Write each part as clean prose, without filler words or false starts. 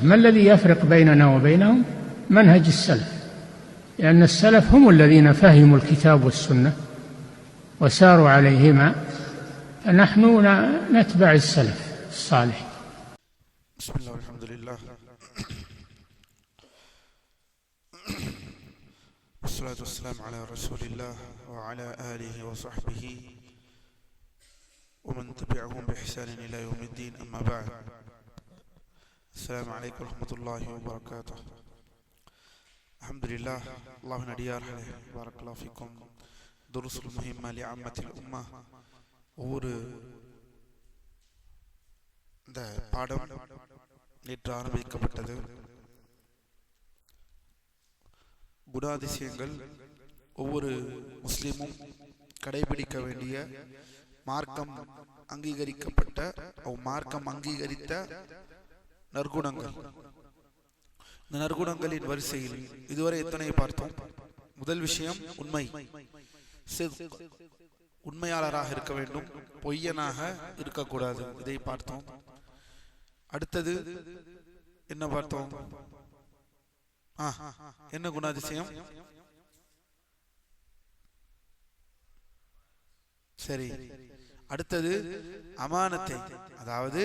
ما الذي يفرق بيننا وبينهم؟ منهج السلف، لأن السلف هم الذين فهموا الكتاب والسنة وساروا عليهما، فنحن نتبع السلف الصالح. بسم الله والحمد لله والصلاة والسلام على رسول الله وعلى آله وصحبه ومن تبعهم بإحسان إلى يوم الدين، أما بعد. السلام عليكم ورحمة الله وبركاته. الحمد لله. الله نடியார் بارك الله فيكم. دروس المهمة لعامة الأمة. ஒவ்வொரு இந்த பாடம் நேற்று ஆரம்பிக்கப்பட்டது. குணாதிசயங்கள் ஒவ்வொரு முஸ்லிமும் கடைபிடிக்க வேண்டிய மார்க்கம் அங்கீகரிக்கப்பட்ட மார்க்கம் அங்கீகரித்த நற்குணங்கள். இந்த நற்குணங்களின் வரிசையில் இதுவரை எத்தனை பார்த்தோம்? முதல் விஷயம் உண்மை, உண்மையாளராக இருக்க வேண்டும், பொய்யனாக இருக்கக்கூடாது. இதை பார்த்தோம். அடுத்தது என்ன பார்த்தோம்? என்ன குணாதிசயம்? சரி, அடுத்தது அமானத்தை, அதாவது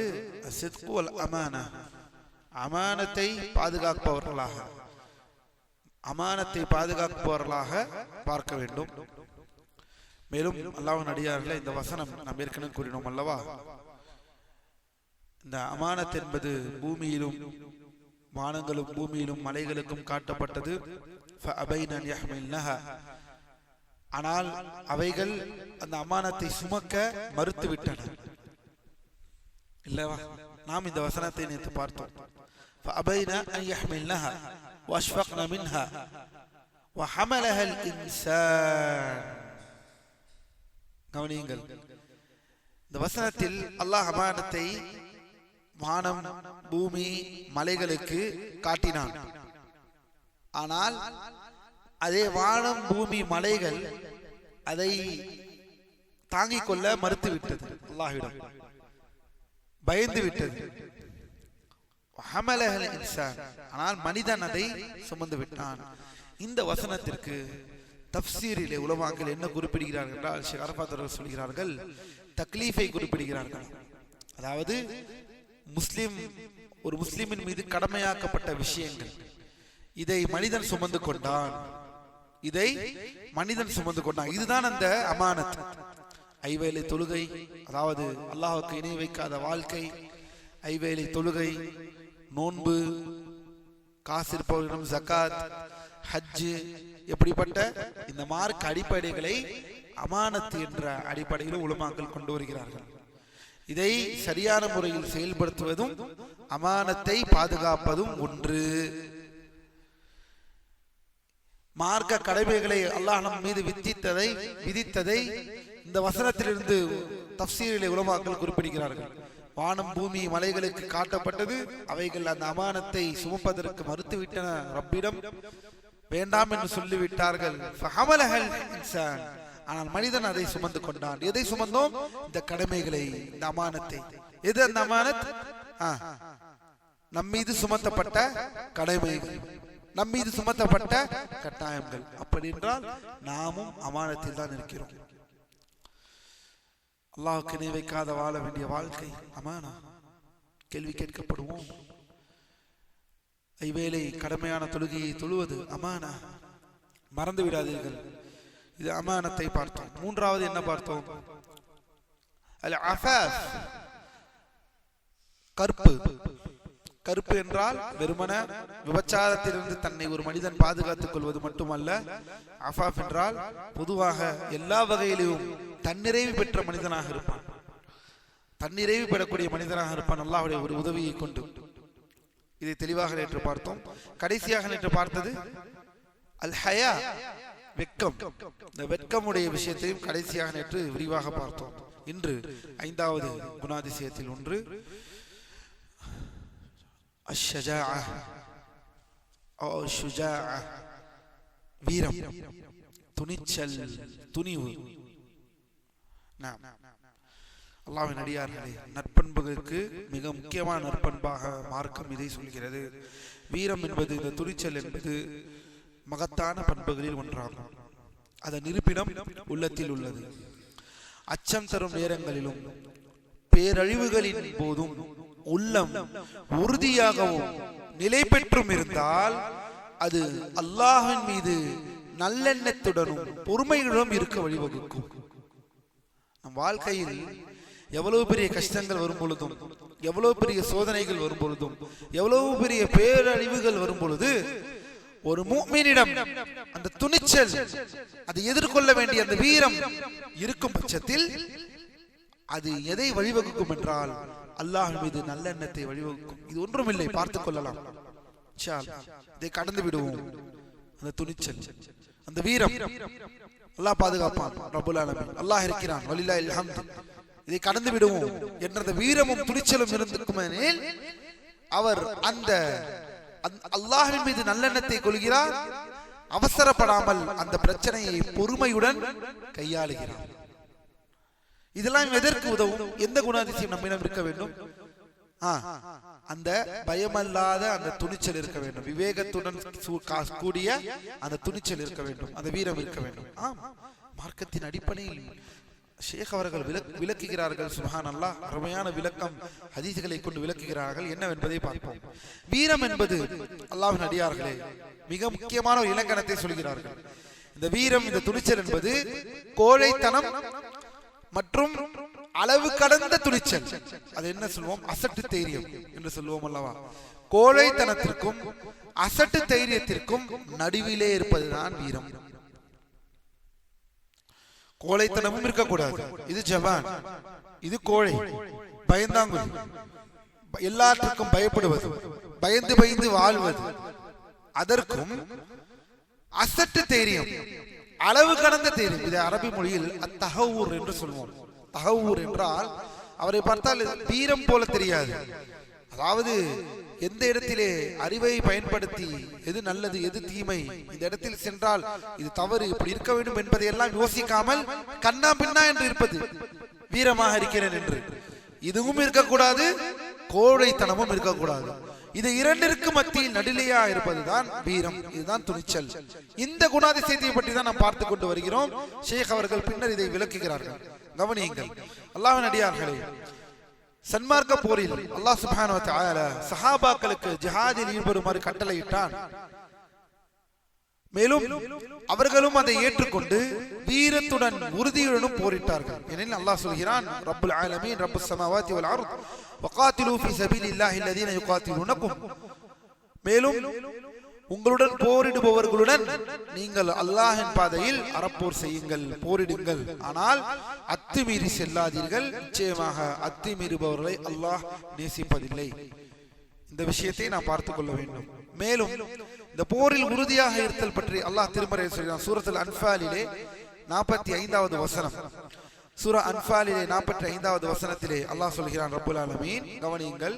அமானத்தை பாதுகாப்பவர்களாக, அமானத்தை பாதுகாப்பவர்களாக பார்க்க வேண்டும். மேலும் அல்லாஹ்வின் அடியார்களே, இந்த வசனம் நாம் ஏற்கனவே கூறினோம் அல்லவா? இந்த அமானத் என்பது பூமியிலும் வானங்களும் பூமியிலும் மலைகளுக்கும் காட்டப்பட்டது. ஆனால் அவைகள் அந்த அமானத்தை சுமக்க மறுத்துவிட்டன இல்லவா? நாம் இந்த வசனத்தை நேற்று பார்த்தோம். கவனியுங்கள், இந்த வசனத்தில் அல்லாஹ் அமானத்தை வானம் பூமி மலைகளுக்கு காட்டினான். ஆனால் அதே வானம் பூமி மலைகள் அதை தாங்கிக் கொள்ள மறுத்துவிட்டது, அல்லாஹ்விடம் பயந்து விட்டது. ஆனால் மனிதன் அதை சுமந்து விட்டான். இந்த வசனத்திற்கு தஃப்சீரிலே உலமாக்கள் என்ன குறிப்பிடுகிறார்கள் என்றால், ஷேக் அரஃபாத் அவர்கள் சொல்கிறார்கள், தக்லீஃபை குறிப்பிடுகிறார்கள். அதாவது ஒரு முஸ்லிமின் மீது கடமையாக்கப்பட்ட விஷயங்கள், இதை மனிதன் சுமந்து கொண்டான், இதை மனிதன் சுமந்து கொண்டான். இதுதான் அந்த அமானத். ஐவேளை தொழுகை, அதாவது அல்லாஹ்வுக்கு இணை வைக்காத வாழ்க்கை, ஐவேளை தொழுகை, நோன்பு, காசிருப்பவர்களிடம் ஜகாத், ஹஜ்ஜு, எப்படிப்பட்ட இந்த மார்க்க அடிப்படைகளை அமானத் என்ற அடிப்படையில் உலமாக்கள் கொண்டு வருகிறார்கள். இதை சரியான முறையில் செயல்படுத்துவதும் அமானத்தை பாதுகாப்பதும் ஒன்று. மார்க்க கடமைகளை அல்லாஹ் நம் மீது விதித்ததை இந்த வசனத்திலிருந்து தஃப்சீரிலே உலமாக்கள் குறிப்பிடுகிறார்கள். வானம் பூமி மலைகளுக்கு காட்டப்பட்டது, அவைகள் அந்த அமானத்தை சுமப்பதற்கு மறுத்துவிட்டன, ரப்பிடம் வேண்டாம் என்று சொல்லிவிட்டார்கள். ஆனால் மனிதன் அதை சுமந்து கொண்டான். எதை சுமந்தோம்? இந்த கடமைகளை, இந்த அமானத்தை. எது அந்த அமானத்? நம்மீது சுமத்தப்பட்ட கடமைகள், நம்மீது சுமத்தப்பட்ட கட்டாயங்கள். அப்படி என்றால் நாமும் அமானத்தில் தான் இருக்கிறோம். அல்லாஹ்வுக்கு இணை வைக்காத வாழ வேண்டிய வாழ்க்கை அமானா. கேள்வி கேட்கப்படுவோம். ஐவேளை கடமையான தொழுகையை தொழுவது அமானா, மறந்து விடாதீர்கள். இது அமானத்தை பார்த்தோம். மூன்றாவது என்ன பார்த்தோம்? அல் அஃபாஃப், கற்பு. கற்பு என்றால் வெறுமன விபச்சாரத்திலிருந்து தன்னை ஒரு மனிதன் பாதுகாத்துக் கொள்வது மட்டுமல்ல. அஃபாஃப் என்றால் பொதுவாக எல்லா வகையிலும் தன்னிறைவு பெற்ற மனிதனாக இருப்பான், தன்னிறைவு பெறக்கூடிய மனிதனாக இருப்பான் அல்லாஹ்வுடைய ஒரு உதவியை கொண்டு. இதை தெளிவாக நேற்று பார்த்தோம். கடைசியாக நேற்று பார்த்தது அல் ஹயா, வெட்கம். இந்த வெட்கமுடைய விஷயத்தையும் கடைசியாக நேற்று விரிவாக பார்த்தோம். இன்று ஐந்தாவது குணாதிசயத்தில் ஒன்று அஷ்ஷஜாஅ, வீரம், துணிச்சல், துணிவு. அல்லாஹ்வின் அடியார்களே, நற்பண்புகளுக்கு மிக முக்கியமான நற்பண்பாக மார்க்கம் இதை சொல்கிறது. வீரம் என்பது, இந்த துணிச்சல் என்பது மகத்தான பண்புகளில் ஒன்றாகும். அதன் இருப்பிடம் உள்ளத்தில் உள்ளது. அச்சம் தரும் நேரங்களிலும் பேரழிவுகளின் போதும் உள்ளம் உறுதியாகவும் நிலை பெற்றும் இருந்தால் அது அல்லாஹ்வின் மீது நல்லெண்ணத்துடனும் பொறுமையுடனும் இருக்க வழிவகுக்கும். நம் வாழ்க்கையில் எவ்வளவு பெரிய கஷ்டங்கள் வரும் பொழுதும், எவ்வளவு பெரிய சோதனைகள் வரும் பொழுதும், எவ்வளவு பெரிய பேரழிவுகள் வரும் பொழுது ஒரு முஃமினிடம் அந்த துணிச்சல், அதை எதிர்கொள்ள வேண்டிய அந்த வீரம் இருக்கும் பட்சத்தில் அது எதை வழிவகுக்கும் என்றால் அல்லாஹ் மீது நல்லெண்ணத்தை வழிவகுக்கும். இது ஒன்றுமில்லை, பார்த்துக் கொள்ளலாம். இதை கடந்து விடுவோம். அந்த துணிச்சல், அந்த வீரம் அல்லாஹ் பாதுகாப்பான். ரப்புல் ஆலமீன் அல்லாஹ் இருக்கிறான், வலில்லாஹில் ஹம்து. இதை கடந்து விடுவோம் என்ற அந்த வீரமும் துணிச்சலும் இருந்திருக்குமெனில் அவர் அந்த அல்லாஹ்வின் மீது நல்லெண்ணத்தை கொள்கிறார். அவசரப்படாமல் அந்த பிரச்சனையை பொறுமையுடன் கையாளுகிறார். இதெல்லாம் எதற்கு உதவும்? எந்த குணாதிசயம் நம்மிடம் இருக்க வேண்டும்? அந்த பயமல்லாத அந்த துணிச்சல் இருக்க வேண்டும். விவேகத்துடன் கூடிய அந்த துணிச்சல் இருக்க வேண்டும், அந்த வீரம் இருக்க வேண்டும். மார்க்கத்தின் அடிப்படையில் ஷேக் அவர்கள் விளக்குகிறார்கள். சுப்ஹானல்லாஹ், அருமையான விளக்கம் ஹதீஸ்களை கொண்டு விளக்குகிறார்கள். என்னவென்பதை பார்ப்போம். வீரம் என்பது அல்லாஹ்வின் அடியார்களே மிக முக்கியமான ஒரு இலக்கணத்தை சொல்கிறார்கள். இந்த வீரம், இந்த துணிச்சல் என்பது கோழைத்தனம் மற்றும் அளவு கடந்த துணிச்சல். அது என்ன சொல்வோம்? அசட்டு தைரியம் என்று சொல்லுவோம் அல்லவா? கோழைத்தனத்திற்கும் அசட்டு தைரியத்திற்கும் நடுவிலே இருப்பதுதான் வீரம். கோழைத்தனமும் இருக்கக்கூடாது. இது ஜவான், இது கோழை, பயந்தாங்குழி, எல்லாத்துக்கும் பயப்படுவது, பயந்து பயந்து வாழ்வது. அதற்கும் அசட்டு தைரியம், அளவு கடந்த தைரியம். இது அரபி மொழியில் அத்தஹவூர் என்று சொல்வோம். தஹவூர் என்றால் அவரை பார்த்தால் வீரம் போல தெரியாது. அதாவது எந்த இடத்திலே அறிவை பயன்படுத்தி எது நல்லது எது தீமை, இந்த இடத்தில் சென்றால் இது தவறு, இப்படி இருக்க வேண்டும் என்பதை எல்லாம் யோசிக்காமல் கண்ணா பின்னா என்று இருப்பது வீரமாக இருக்கிறேன் என்று. இதுவும் இருக்கக்கூடாது, கோழைத்தனமும் இருக்கக்கூடாது. இது இரண்டிற்கு மத்தியில் நடுநிலையா இருப்பதுதான் வீரம், இதுதான் துணிச்சல். இந்த குணாதிசயத்தை பற்றி தான் நாம் பார்த்து கொண்டு வருகிறோம். ஷேக் அவர்கள் பின்னர் இதை விளக்குகிறார்கள். கவனியுங்கள் அல்லாஹ்வின் அடியார்களே, சன்மார்க்க போரில் அல்லாஹ் சுப்ஹானஹு வ தஆலா சஹாபாக்களுக்கு ஜிஹாதில் ஈடுபடுமாறு கட்டளையிட்டான். மேலும் அவர்களும் அதை ஏற்றுக்கொண்டு வீரத்துடன் உறுதியுடனும் போரிட்டார்கள். ஏனெனில் அல்லாஹ் சொல்கிறான், ரப்புல் ஆலமீன் ரப்புஸ் ஸமாவாதி வல் அர்த் வகாத்திலு ஃபீ ஸபீலில்லாஹி அல்லதீன யுகாத்திலூனகும். மேலும் உங்களுடன் போரிடுபவர்களுடன் நீங்கள் அல்லாஹ்வின் பாதையில் அறப்போர் செய்யுங்கள், போரிடுங்கள். ஆனால் அத்துமீறி செல்லாதீர்கள். நிச்சயமாக அத்துமீறுபவர்களை அல்லாஹ் நேசிப்பதில்லை. இந்த விஷயத்தை நாம் பார்த்துக் கொள்ள வேண்டும். மேலும் இந்த போரில் உறுதியாக இருத்தல் பற்றி அல்லாஹ் திருமறையில் சொல்கிறான். சூரத்துல் அன்ஃபாலிலே 45வது வசனம். சூரா அன்ஃபாலிலே 45வது வசனத்திலே அல்லாஹ் சொல்கிறான், ரப்புல் ஆலமீன், கவனியுங்கள்,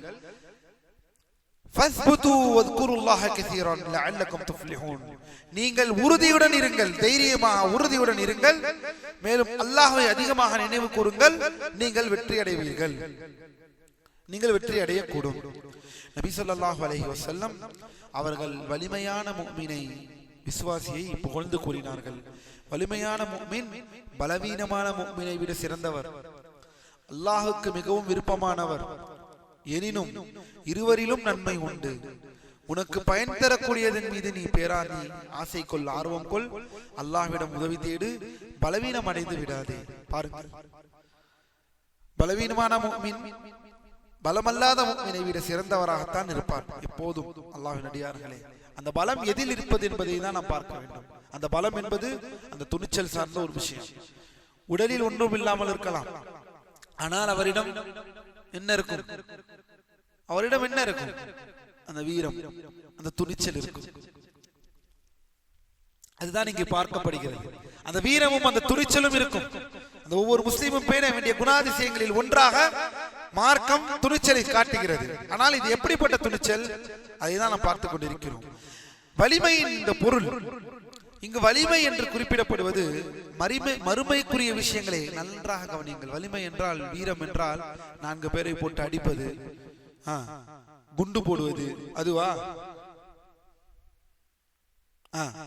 ஃபஸ்புது வذ்குருல்லாஹ கஸீரன் லஅல்லகும் துஃப்லிஹூன். நீங்கள் உறுதியுடன் இருங்கள், தைரியமாக உறுதியுடன் இருங்கள். மேலும் அல்லாஹ்வை அதிகமாக நினைவு கூறுங்கள், நீங்கள் வெற்றி அடைவீர்கள், நீங்கள் வெற்றி அடையக்கூடும். நபி ஸல்லல்லாஹு அலைஹி வஸல்லம் அவர்கள் வலிமையான முஃமினை, விசுவாசியை புகழ்ந்து கூறினார்கள். வலிமையான முஃமின் பலவீனமான முஃமினை விட சிறந்தவர், அல்லாஹ்வுக்கு மிகவும் விருப்பமானவர். எனினும் இருவரிலும் நன்மை உண்டு. உனக்கு பயன் தரக்கூடியதன் மீது நீ பேராதி ஆசை கொள், ஆர்வம் கொள், அல்லாஹ்விடம் உதவி தேடு, பலவீனம் அடைந்து விடாதே. பாருங்கள், பலவீனமான முஃமின் பலமல்லாத முஃமினை விட சிறந்தவராகத்தான் இருப்பார் எப்போதும். அல்லாஹ்வின் அடியார்களே, அந்த பலம் எதில் இருப்பது என்பதை தான் நாம் பார்க்க வேண்டும். அந்த பலம் என்பது அந்த துணிச்சல் சார்ந்த ஒரு விஷயம். உடலில் ஒன்றும் இல்லாமல் இருக்கலாம், ஆனால் அவரிடம் என்ன இருக்கும்? அவரிடம் என்ன இருக்கும்? அந்த வீரம், அந்த துணிச்சல் இருக்கும். அதுதான் இங்கே பார்க்கப்படுகிறது. அந்த வீரமும் அந்த துணிச்சலும் இருக்கும். அந்த ஒவ்வொரு முஸ்லீமும் பேண வேண்டிய குணாதிசயங்களில் ஒன்றாக மார்க்கம் துணிச்சலை காட்டுகிறது. ஆனால் இது எப்படிப்பட்ட துணிச்சல், அதை தான் நாம் பார்த்துக் கொண்டிருக்கிறோம். வலிமையின் இந்த பொருள் இங்கு வலிமை என்று குறிப்பிடப்படுவது மறுமைக்குரிய விஷயங்களே. நன்றாக கவனியுங்கள். வலிமை என்றால், வீரம் என்றால் 4 பேரை போட்டு அடிப்பது, குண்டு போடுவது,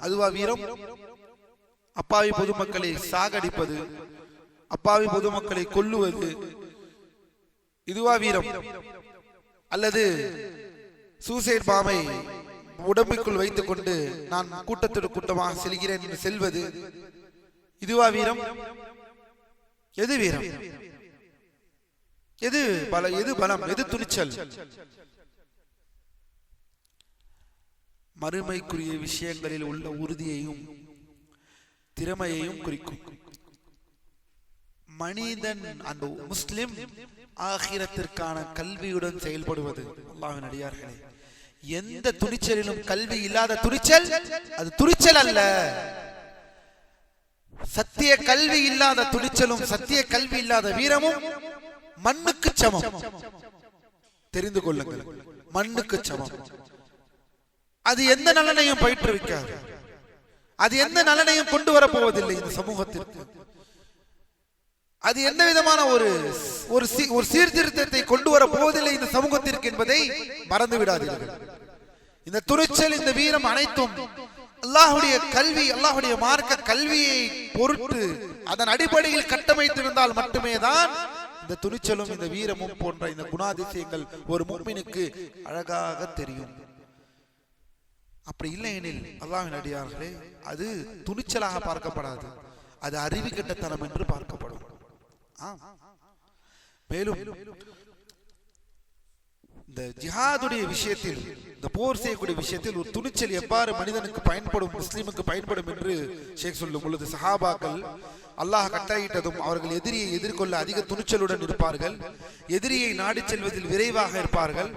அதுவா வீரம்? அப்பாவி பொதுமக்களை சாகடிப்பது, அப்பாவி பொதுமக்களை கொல்லுவது, இதுவா வீரம்? அல்லது சூசைட் பாமை உடம்புக்குள் வைத்துக் கொண்டு நான் கூட்டத்தோடு கூட்டமாக செல்கிறேன் என்று செல்வது, இதுவா வீரம்? எது வீரம்? எது பலம்? எது துணிச்சல்? மறுமைக்குரிய விஷயங்களில் உள்ள உறுதியையும் திறமையையும் குறிக்கும். மனிதன், அந்த முஸ்லிம் ஆகிரத்திற்கான கல்வியுடன் செயல்படுவது. அல்லாஹ்வின் அடியார்களே, எந்த துணிச்சலிலும் கல்வி இல்லாத துணிச்சல் அது துணிச்சல் அல்ல. சத்திய கல்வி இல்லாத துணிச்சலும் சத்திய கல்வி இல்லாத வீரமும் மண்ணுக்கு சமம். தெரிந்து கொள்ளுங்கள், மண்ணுக்கு சமம். அது எந்த நலனையும் பயிற்றுவிக்காது. அது எந்த நலனையும் கொண்டு வரப்போவதில்லை இந்த சமூகத்திற்கு. அது எந்த விதமான ஒரு சீர்திருத்தத்தை கொண்டு வர போவதில்லை இந்த சமூகத்திற்கு என்பதை மறந்து விடாதீர்கள். இந்த துணிச்சல், இந்த வீரம் அனைத்தும் அல்லாஹ்வுடைய கல்வி, அல்லாஹ்வுடைய மார்க்க கல்வியை பொருட்டு அதன் அடிப்படையில் கட்டமைத்திருந்தால் மட்டுமே தான் இந்த துணிச்சலும் இந்த வீரமும் போன்ற இந்த குணாதிசயங்கள் ஒரு முஃமினுக்கு அழகாக தெரியும். அப்படி இல்லை எனில் அல்லாஹ்வின் அடியார்களே, அது துணிச்சலாக பார்க்கப்படாது, அது அறிவு கெட்டத்தனம் என்று பார்க்கப்படும். மேலும் இந்த ஜிஹாதுடைய விஷயத்தில், இந்த போர் செய்யக்கூடிய விஷயத்தில் ஒரு துணிச்சல் எவ்வாறு மனிதனுக்கு பயன்படும், முஸ்லிமுக்கு பயன்படும் என்று ஷேக் சொல்லும் பொழுது, சஹாபாக்கள் அல்லாஹ் கட்டளையிட்டதும் அவர்கள் எதிரியை எதிர்கொள்ள அதிக துணிச்சலுடன் இருப்பார்கள். எதிரியை நாடி செல்வதில் விரைவாக இருப்பார்கள்.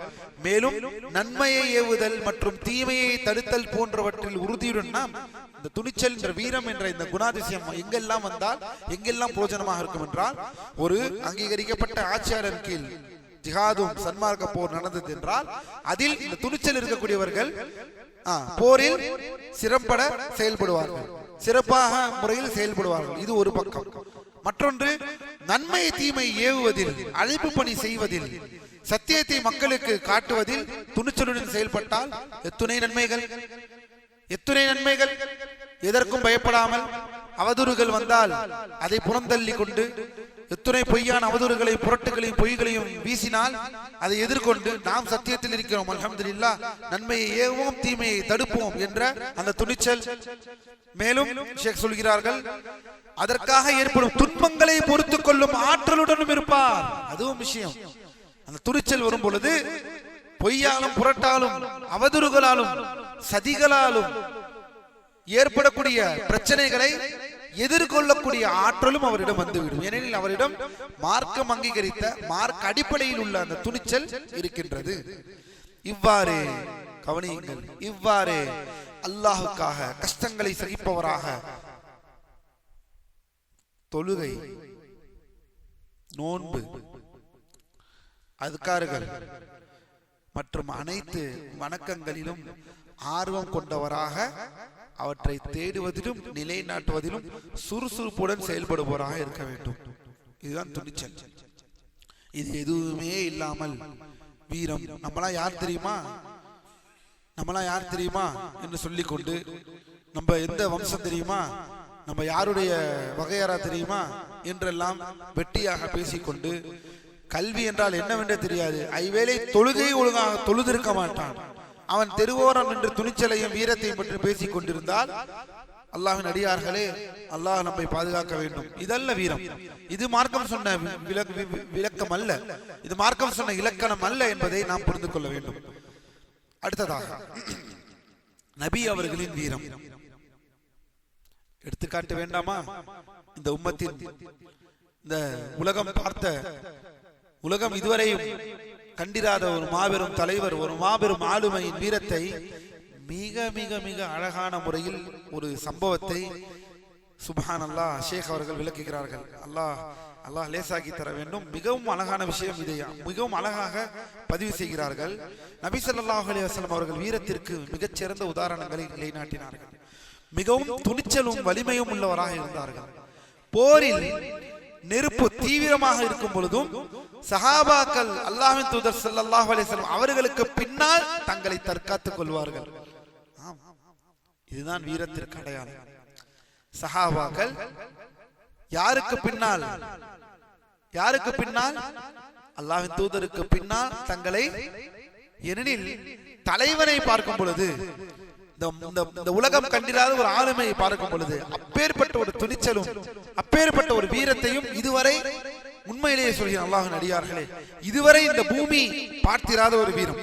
மேலும் நன்மையை ஏவுதல் மற்றும் தீமையை தடுத்தல் போன்றவற்றில் உறுதியுடன் இந்த துணிச்சல் என்ற வீரம் என்ற இந்த குணாதிசயம் எங்கெல்லாம் வந்தால் எங்கெல்லாம் பிரயோஜனமாக இருக்கும் என்றால், ஒரு அங்கீகரிக்கப்பட்ட ஆட்சியாளர் கீழ் ஜிஹாதும் சன்மார்க்க போர் நடந்தது என்றால் அதில் இந்த துணிச்சல் இருக்கக்கூடியவர்கள் போரில் சிறப்பட செயல்படுவார்கள், சிறப்பாக முறையில் செயல்படுவார்கள். இது ஒரு பக்கம். மற்றொன்று, நன்மை தீமை ஏவுவதில், அழைப்பு பணி செய்வதில், சத்தியத்தை மக்களுக்கு காட்டுவதில் துணிச்சலுடன் செயல்பட்டால் எத்துணை நன்மைகள், எத்துணை நன்மைகள். எதற்கும் பயப்படாமல் அவதூறுகள் வந்தால் அதை புறந்தள்ளி கொண்டு, எத்துணை பொய்யான அவதூறுகளையும் புரட்டுகளையும் பொய்களையும் வீசினால் அதை எதிர்கொண்டு நாம் சத்தியத்தில் இருக்கிறோம், அல்ஹம்துலில்லாஹ், நன்மையை ஏவுவோம் தீமையை தடுப்போம் என்ற அந்த துணிச்சல். மேலும் ஷேக் சொல்கிறார்கள், அதற்காக ஏற்படும் துன்பங்களை பொறுத்துக் கொள்ளும் ஆற்றலுடனும் இருப்பார். அதுவும் விஷயம். அந்த துணிச்சல் வரும் பொழுது பொய்யாலும் புரட்டாலும் அவதூறுகளாலும் சதிகளாலும் ஏற்படக்கூடிய பிரச்சனைகளை எதிர்கொள்ளக்கூடிய ஆற்றலும் அவரிடம் வந்துவிடும். ஏனெனில் அவரிடம் மார்க்கம் அங்கீகரித்த மார்க்க அடிப்படையில் உள்ள அந்த துணிச்சல் இருக்கின்றது. இவ்வாறு கவனியுங்கள், இவ்வாறு அல்லாஹுக்காக கஷ்டங்களை சகிப்பவராக தொழுகை, நோன்பு, அதுக்கார்கள் மற்றும் அனைத்து வணக்கங்களிலும் ஆர்வம் கொண்டவராக அவற்றை தேடுவதிலும் நிலைநாட்டுவதிலும் சுறுசுறுப்புடன் செயல்படுபவராக இருக்க வேண்டும். இதுதான் துணிச்சல். இது எதுவுமே இல்லாமல் வீரம், நம்மளாம் யார் தெரியுமா, நம்மளாம் யார் தெரியுமா என்று சொல்லிக்கொண்டு, நம்ம எந்த வம்சம் தெரியுமா, நம்ம யாருடைய வகையாரா தெரியுமா என்றெல்லாம் வெட்டியாக பேசிக்கொண்டு, கல்வி என்றால் என்னவென்றே தெரியாது, ஐவேளை தொழுகை ஒழுங்காக தொழுதிருக்க மாட்டான், அவன் தெருவோரம் என்று துணிச்சலையும் வீரத்தையும் பற்றி பேசிக் கொண்டிருந்தால், அல்லாஹ்வின் அடியார்களே, அல்லாஹ் நம்மை பாதுகாக்க வேண்டும். இதல்ல வீரம். இது மார்க்கம் சொன்ன விளக்கம் அல்ல, இது மார்க்கம் சொன்ன இலக்கணம் அல்ல என்பதை நாம் புரிந்து கொள்ள வேண்டும். அடுத்ததாக நபி அவர்களின் வீரம் எடுத்துக்காட்ட வேண்டாமா? இந்த உம்மத்தின், இந்த உலகம் பார்த்த, உலகம் இதுவரையும் கண்டிராத ஒரு மாபெரும் தலைவர், ஒரு மாபெரும் ஆளுமையின் வீரத்தை மிக மிக மிக அழகான முறையில் ஒரு சம்பவத்தை சுப்ஹானல்லாஹ் ஷேக் அவர்கள் விளக்குகிறார்கள். அல்லாஹ் லேசாக்கி தர வேண்டும். மிகவும் அழகான விஷயம் இதை மிகவும் அழகாக பதிவு செய்கிறார்கள். நபி ஸல்லல்லாஹு அலைஹி வஸல்லம் அவர்கள் வீரத்திற்கு மிகச்சிறந்த உதாரணங்களை நிலைநாட்டினார்கள். மிகவும் துணிச்சலும் வலிமையும் உள்ளவராக இருந்தார்கள். போரில் நெருப்பு தீவிரமாக இருக்கும் பொழுதும் சஹாபாக்கள் அல்லாஹ்வின் தூதர் ஸல்லல்லாஹு அலைஹி வஸல்லம் அவர்களுக்கு பின்னால் தங்களை தற்காத்துக் கொள்வார்கள். இதுதான் வீரத்திற்கு அடையாளம். சஹாபாக்கள் யாருக்கு பின்னால்? யாருக்கு பின்னால்? அல்லாஹ்வின் தூதருக்கு பின்னால் தங்களை. ஏனெனில் தலைவனை பார்க்கும் பொழுது, இந்த உலகம் கண்டிராத ஒரு ஆளுமையை பார்க்கும் பொழுது அப்பேற்பட்ட ஒரு துணிச்சலும் அப்பேற்பட்ட ஒரு வீரத்தையும் இதுவரை, உண்மையிலேயே சொல்கிறேன் அல்லாஹ்வின் அடியார்களே, இதுவரை இந்த பூமி பார்த்திராத ஒரு வீரம்.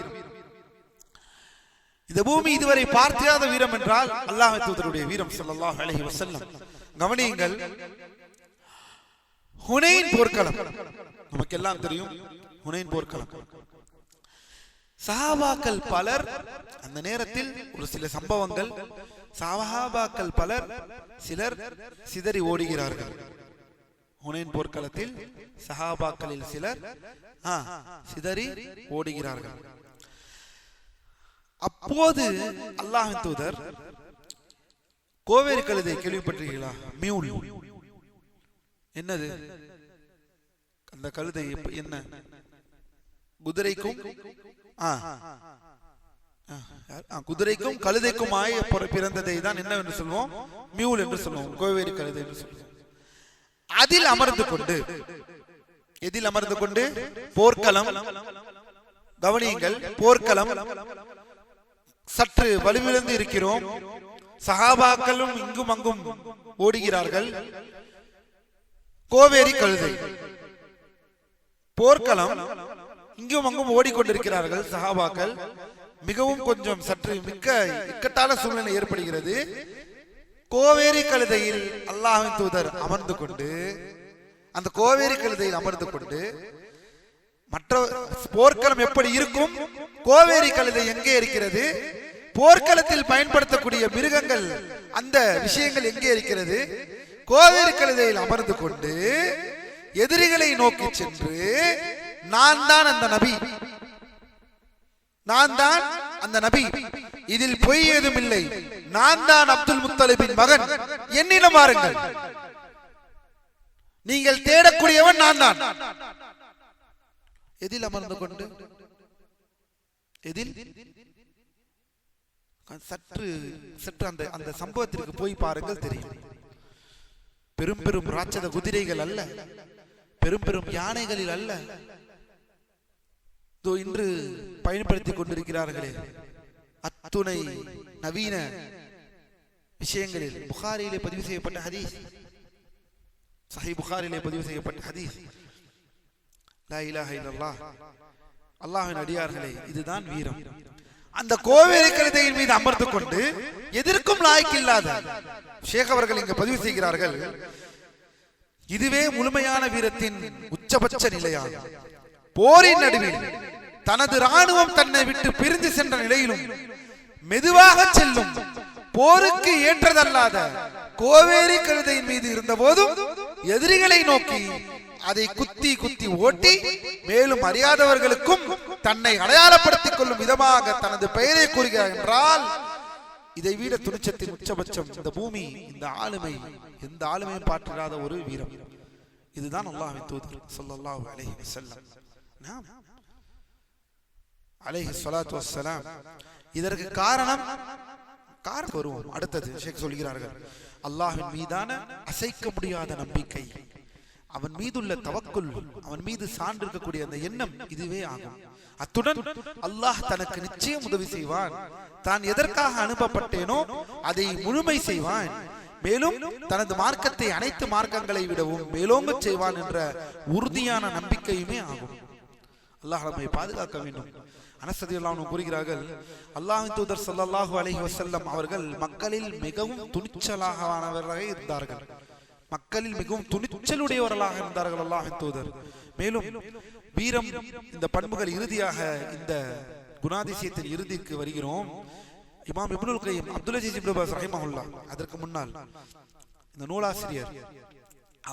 இந்த பூமி இதுவரை பார்த்திராத வீரம் என்றால் அல்லாஹ்வின் தூதருடைய வீரம் ஸல்லல்லாஹு அலைஹி வஸல்லம். கவனியுங்கள், ஹுனைன் போர்க்களம் நமக்கெல்லாம் தெரியும். ஹுனைன் போர்க்களம், சஹாபாக்கள் பலர் அந்த நேரத்தில் ஒரு சில சம்பவங்கள், சஹாபாக்கள் பலர் சிலர் சிதறி ஓடுகிறார்கள். ஹுனைன் போர்க்களத்தில் சஹாபாக்களில் சிலர் சிதறி ஓடுகிறார்கள். அப்போது அல்லாஹ்வின் தூதர் கோவேரி கழுதை கேள்விப்பட்டிருக்கீங்களா? மியூல். என்னது அந்த கழுதை? என்ன? குதிரைக்கும் குதிரைக்கும் கழுதைக்குமாய் பிறந்ததை தான் என்ன என்று சொல்வோம்? மியூல் என்று சொல்லுவோம், கோவேரி கழுதை என்று சொல்லுவோம். அதில் அமர்ந்து கொண்டு, எதில் அமர்ந்து கொண்டு? போர்க்களம். கவனியுங்கள், போர்க்களம் சற்று வலுவிழந்து இருக்கிறோம். சஹாபாக்களும் இங்கும் அங்கும் ஓடுகிறார்கள். கோவேரி கழுதை போர்க்களம், இங்கும் அங்கும் ஓடிக்கொண்டிருக்கிறார்கள் சஹாபாக்கள். மிகவும் கொஞ்சம் சற்று மிக்க இக்கட்டான சூழ்நிலை ஏற்படுகிறது. கோவேரி கழுதையில் அல்லாஹ்வின் தூதர் அமர்ந்து கொண்டு, அந்த கோவேரி கழுதையில் அமர்ந்து கொண்டு, மற்ற போர்க்களம் எப்படி இருக்கும்? கோவேரி கழுதை எங்கே இருக்கிறது? போர்க்களத்தில் பயன்படுத்தக்கூடிய மிருகங்கள், அந்த விஷயங்கள் எங்கே இருக்கிறது? கோவேரி கழுதையில் அமர்ந்து கொண்டு எதிரிகளை நோக்கி சென்று, நான் தான் அந்த நபி, நான் தான் அந்த நபி, இதில் பொய் ஏதும் இல்லை, நான் தான் அப்துல் முத்தலிபின் மகன், என்னிடம் வாருங்கள், நீங்கள் தேடக்கூடியவன் நான் தான். எதில் அமர்ந்து கொண்டு? எதில்? சற்று சற்று அந்த அந்த சம்பவத்திற்கு போய் பாருங்கள், தெரியும். பெரும் பெரும் ராட்சத குதிரைகள் அல்ல, பெரும் பெரும் யானைகளில் அல்ல, இன்று பயன்படுத்திக் கொண்டிருக்கிறார்களே அத்துணை நவீன விஷயங்களில். புகாரியிலே பதிவு செய்யப்பட்ட ஹதீஸ், சஹீஹ் புகாரியிலே பதிவு செய்யப்பட்ட ஹதீஸ், லா இலாஹ இல்லல்லாஹ், அல்லாஹ்வின் அடியார்களே, இதுதான் வீரம். அந்த கோவேரி கழுதையின் மீது அமர்ந்து கொண்டு எதற்கும் லாய்க்கில்லாத ஷேக் அவர்கள் இங்கு பதிவு செய்கிறார்கள், இதுவே முழுமையான வீரத்தின் உச்சபட்ச நிலையாகும். போரின் நடுவில் தனது ராணுவம் தன்னை விட்டு பிரிந்து சென்ற நிலையிலும் மெதுவாக செல்லும் போருக்கு ஏற்றதல்லாத கோவேரி கழுதையின் மீது இருந்த போதும் எதிரிகளை நோக்கி அதை குத்தி குத்தி ஓட்டி, மேலும் அறியாதவர்களுக்கும் தன்னை அடையாளப்படுத்திக் கொள்ளும் விதமாக தனது பெயரை கூறுகிறார் என்றால், இதை விட துணிச்சத்தின் உச்சபட்சம் இந்த பூமி, இந்த ஆளுமை, எந்த ஆளுமையும் பாற்றிடாத ஒரு வீரம். இதுதான் அல்லாஹ்வின் தூதர் ஸல்லல்லாஹு அலைஹி வஸல்லம் அலைஹி ஸலாத்து வஸ்ஸலாம். இதற்கு காரணம் வருவோம். அடுத்தது ஷேக் சொல்கிறார்கள், அல்லாஹ்வின் மீதான அசைக்க முடியாத நம்பிக்கை, அவன் மீதுள்ள தவக்குல், அவன் மீது சார்ந்திருக்கக்கூடிய அந்த எண்ணம், இதுவே ஆகும். அத்துடன் அல்லாஹ் தனக்கு நிச்சயம் உதவி செய்வான், தான் எதற்காக அனுப்பப்பட்டேனோ அதை முழுமை செய்வான், மேலும் தனது மார்க்கத்தை அனைத்து மார்க்கங்களை விடவும் மேலோங்க செய்வான் என்ற உறுதியான நம்பிக்கையுமே ஆகும். அல்லாஹ் நம்மை பாதுகாக்க வேண்டும். அனஸ் ரலியல்லாஹு அன்ஹு கூறுகிறார்கள், அல்லாஹ்வின் தூதர் ஸல்லல்லாஹு அலைஹி வஸல்லம் அவர்கள் மக்களில் மிகவும் துணிச்சலானவர்களாக இருந்தார்கள். மக்களில் மிகவும் துணிச்சலுடையவர்களாக இருந்தார்கள் அல்லாஹ்வின் தூதர். மேலும் வீரம், இந்த பண்புகள் இறுதியாக இந்த குணாதிசயத்தின் இறுதிக்கு வருகிறோம். இமாம் இப்னுல் கய்யிம் அப்துல் அஜீஸ் இப்னு பாஸ் ரஹிமஹுல்லாஹ், அதற்கு முன்னால் இந்த நூலாசிரியர்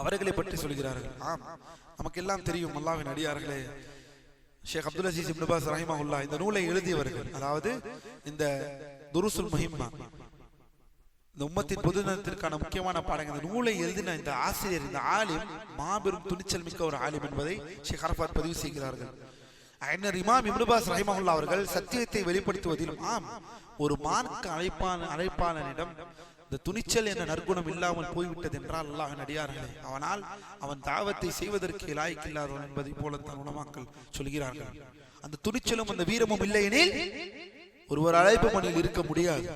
அவர்களை பற்றி சொல்கிறார்கள். நமக்கு எல்லாம் தெரியும் அல்லாஹ்வின் அடியார்களே, ஷேக் அப்துல் அஜீஸ் இப்னு பாஸ் ரஹிமஹுல்லாஹ் இந்த நூலை எழுதியவர்கள். அதாவது இந்த துருசுல் முஹிம்மா, இந்த உம்மத்தின் பொதுநலத்திற்கான முக்கியமான பாடங்கள். இந்த நூலை எழுதின இந்த ஆசிரியர், இந்த ஆலிம் மாபெரும் துணிச்சல் மிக்க ஒரு ஆலிம் என்பதை ஷேக் அரஃபாத் பதிவு செய்கிறார்கள். இமாம் இப்னு பாஸ் ரஹிமஹுல்லாஹ் அவர்கள் சத்தியத்தை வெளிப்படுத்துவதிலும், ஒரு மார்க்க அழைப்பாளனிடம் இந்த துணிச்சல் என்ற நற்குணம் இல்லாமல் போய்விட்டது என்றால் அல்லாஹ்வின் அடியார்களே, அவன் தாவத்தை செய்வதற்கு லாய்க்கில்லாதவன் என்பதை போல தன் உலமாக்கள் சொல்கிறார்கள். அந்த துணிச்சலும் அந்த வீரமும் இல்லையெனில் ஒருவர் அழைப்பு பணியில் இருக்க முடியாது,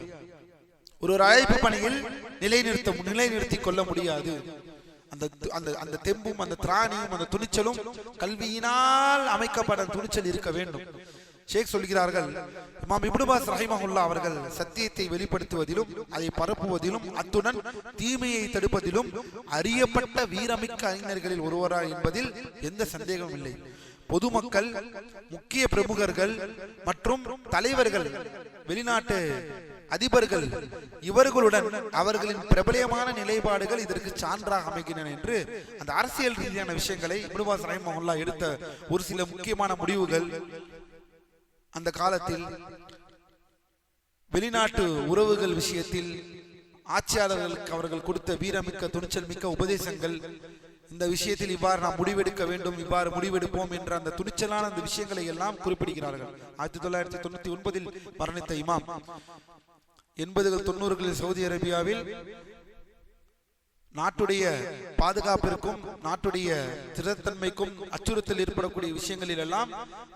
ஒரு அழைப்பு பணியில் நிலைநிறுத்திக் கொள்ள முடியாது. அந்த தெம்பும் அந்த திராணியும் அந்த துணிச்சலும் கல்வியினால் அமைக்கப்பட்ட துணிச்சல் இருக்க வேண்டும். ஷேக் சொல்கிறார்கள், இமாம் இப்னு பாஸ் ரஹிமஹுல்லாஹ் அவர்கள் சத்தியத்தை வெளிப்படுத்துவதிலும் அதை பரப்புவதிலும் அத்துடன் தீமையை தடுப்பதிலும் அறியப்பட்ட வீரமிக்க அறிஞர்களில் ஒருவரார் என்பதில் எந்த சந்தேகமும் இல்லை. பொதுமக்கள், முக்கிய பிரமுகர்கள் மற்றும் தலைவர்கள், வெளிநாட்டு அதிபர்கள் இவர்களுடன் அவர்களின் பிரபலமான நிலைப்பாடுகள் இதற்கு சான்றாக அமைகின்றன என்று அந்த அரசியல் ரீதியான விஷயங்களை இப்னு பாஸ் ரஹிமஹுல்லாஹ் எடுத்த ஒரு சில முக்கியமான முடிவுகள், அந்த காலத்தில் வெளிநாட்டு உறவுகள் விஷயத்தில் ஆட்சியாளர்களுக்கு அவர்கள் கொடுத்த வீரமிக்க துணிச்சல் மிக்க உபதேசங்கள், இந்த விஷயத்தில் இவ்வாறு நாம் முடிவெடுக்க வேண்டும், இவ்வாறு முடிவெடுப்போம் என்ற அந்த துணிச்சலான அந்த விஷயங்களை எல்லாம் குறிப்பிடுகிறார்கள். 1999 மரணித்த இமாம் 80கள் 90களில் சவுதி அரேபியாவில் நாட்டுடைய பாதுகாப்பிற்கும் நாட்டுடைய திறத்தன்மைக்கும் அச்சுறுத்தல் ஏற்படக்கூடிய விஷயங்களில் எல்லாம்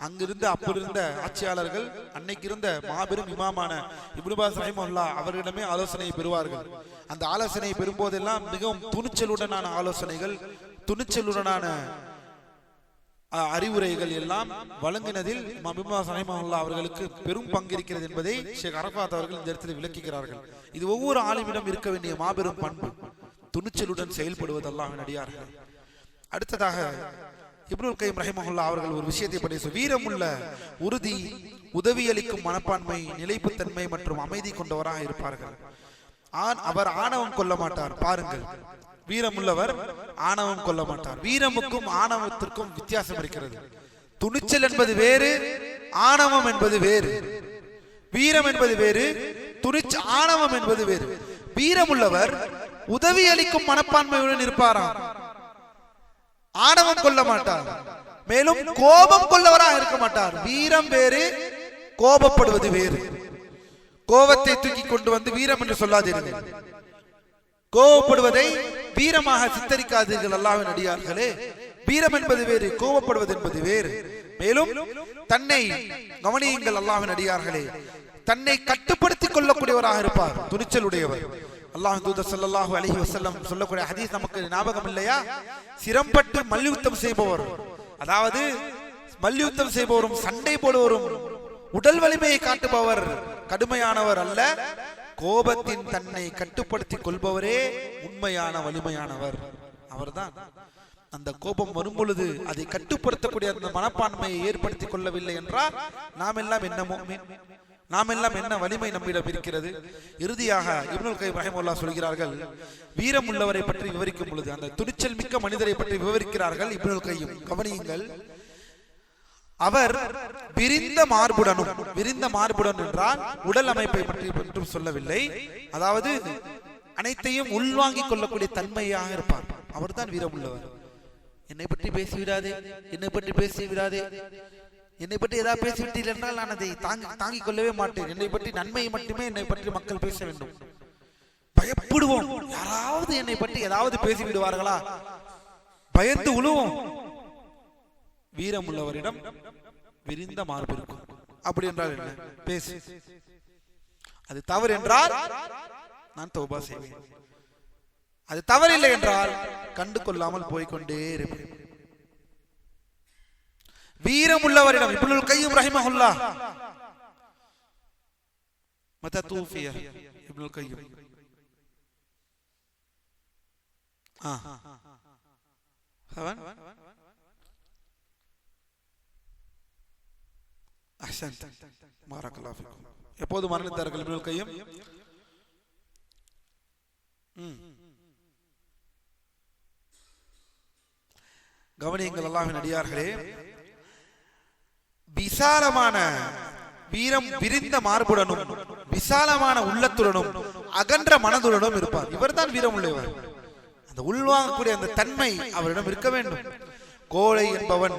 அங்கிருந்த அப்பொழுது ஆட்சியாளர்கள் அன்னைக்கு இருந்த மாபெரும் இமாமான இப்னு பாஸ் ரஹிமஹுல்லாஹ் அவர்களிடமே ஆலோசனை பெறுவார்கள். அந்த ஆலோசனை பெறும்போதெல்லாம் மிகவும் துணிச்சலுடனான ஆலோசனைகள், துணிச்சலுடனான அறிவுரைகள் எல்லாம் வழங்கினதில் இமாம் இப்னு பாஸ் ரஹிமஹுல்லாஹ் அவர்களுக்கு பெரும் பங்கு இருக்கிறது என்பதை ஷேக் அரஃபாத் அவர்கள் இந்த இடத்தில் விளக்குகிறார்கள். இது ஒவ்வொரு ஆலிமிடம் இருக்க வேண்டிய மாபெரும் பண்பு, துணிச்சலுடன் செயல்படுவது அல்லாஹ்வின் அடியார்கள். அடுத்ததாக இப்னுல் கய்யிம் ரஹிமஹுல்லாஹ் அவர்கள் ஒரு விஷயத்தை பற்றி, வீரமுள்ள, உறுதி, உதவியளிக்கும் மனப்பான்மை, நிலைப்புத்தன்மை மற்றும் அமைதி கொண்டவராக இருப்பார்கள். அவர் ஆணவம் கொள்ள மாட்டார். பாருங்கள், வீரமுள்ளவர் ஆணவம் கொள்ள மாட்டார். வீரமுக்கும் ஆணவத்திற்கும் வித்தியாசம் இருக்கிறது. துணிச்சல் என்பது வேறு, ஆணவம் என்பது வேறு. வீரம் என்பது வேறு, ஆணவம் என்பது வேறு. வீரமுள்ளவர் உதவி அளிக்கும் மனப்பான்மையுடன் இருப்பாராம், ஆணவம் கொள்ள மாட்டார். மேலும் கோபம் கொள்ளவராக இருக்க மாட்டார். வீரம் வேறு, கோபப்படுவது வேறு. கோபத்தை தூக்கி கொண்டு வந்து வீரம் என்று சொல்லாதீர்கள். கோபப்படுவதை வீரமாக சித்தரிக்காதீர்கள் அல்லாஹ்வின் அடியார்களே. வீரம் என்பது வேறு, கோபப்படுவது என்பது வேறு. மேலும் தன்னை கவனியுங்கள் அல்லாஹ்வின் அடியார்களே, தன்னை கட்டுப்படுத்திக் கொள்ளக்கூடியவராக இருப்பார், துணிச்சலுடையவர். அல்லாஹ் தூதர் ஸல்லல்லாஹு அலைஹி வஸல்லம் சொல்லக்கூடிய ஹதீஸ் நமக்கு ஞாபகம் இல்லையா? சிரம்பட்டு மல்யுத்தம் செய்பவர், அதாவது மல்யுத்தம் செய்பவரும் சண்டை போடுவரும் உடல் வலிமையை காட்டுபவர் கடுமையானவர் அல்ல, கோபத்தின் தன்னை கட்டுப்படுத்திக் கொள்பவரே உண்மையான வலிமையானவர். அவர்தான். அந்த கோபம் வரும் பொழுது அதை கட்டுப்படுத்தக்கூடிய அந்த மனப்பான்மையை ஏற்படுத்திக் கொள்ளவில்லை என்றால் நாம் எல்லாம் என்ன வலிமை நம்மிடம் இருக்கிறது? இறுதியாக இப்னுல் கய்யிம் ரஹிமஹுல்லாஹ் சொல்கிறார்கள், வீரம் உள்ளவரை பற்றி விவரிக்கும் பொழுது அந்த துணிச்சல் மிக்க மனிதரை பற்றி விவரிக்கிறார்கள் இப்னுல் கய்யிம். கவனியுங்கள், அவர் விரிந்த மார்புடன் என்றால் உடல் அமைப்பை பற்றி மட்டும் சொல்லவில்லை, அதாவது அனைத்தையும் உள்வாங்கிக் கொள்ளக்கூடிய தன்மையாக இருப்பார். அவர் தான் வீரம் உள்ளவர். என்னை பற்றி பேசிவிடாதே, என்னை பற்றி பேசிவிடாதே, என்னை பற்றி ஏதாவது பேசிவிட்டீர்கள் என்றால் நான் அதை தாங்கிக் கொள்ளவே மாட்டேன். என்னை பற்றி நன்மையை மட்டுமே என்னை பற்றி மக்கள் பேச வேண்டும். பயப்படுவோம், யாராவது என்னை பற்றி ஏதாவது பேசிவிடுவார்களா, பயந்து உழுவோம். வீரம் உள்ளவரிடம் விரிந்த மார்பு இருக்கும். அப்படி என்றால் என்ன? பேசு. அது தவறு என்றால் நான் தௌபா செய்வேன். அது தவறில்லை என்றால் கண்டு கொள்ளாமல் போய்கொண்டே இருப்பேன். வீரம் உள்ளவரிடம் இப்னுல் கய்யிம் ரஹிமஹுல்லாஹ் மதா தூஃபிய இப்னுல் கய்யிம் அஹ்சன்த் பாரக்கல்லாஹு ஃபீக்கும். எப்போது மரணித்தார்கள் இப்னுல் கய்யிம்? கவனியுங்கள் அல்லாஹ்வின் அடியார்களே, விசாலமான வீரம் விரிந்த மார்புடனும் விசாலமான உள்ளத்துடனும் அகன்ற மனதுடனும் இருப்பார். இவர்தான் வீரம் உள்ளவர். அந்த உள்வாங்கக்கூடிய அந்த தன்மை அவரிடம் இருக்க வேண்டும். கோழை என்பவன்,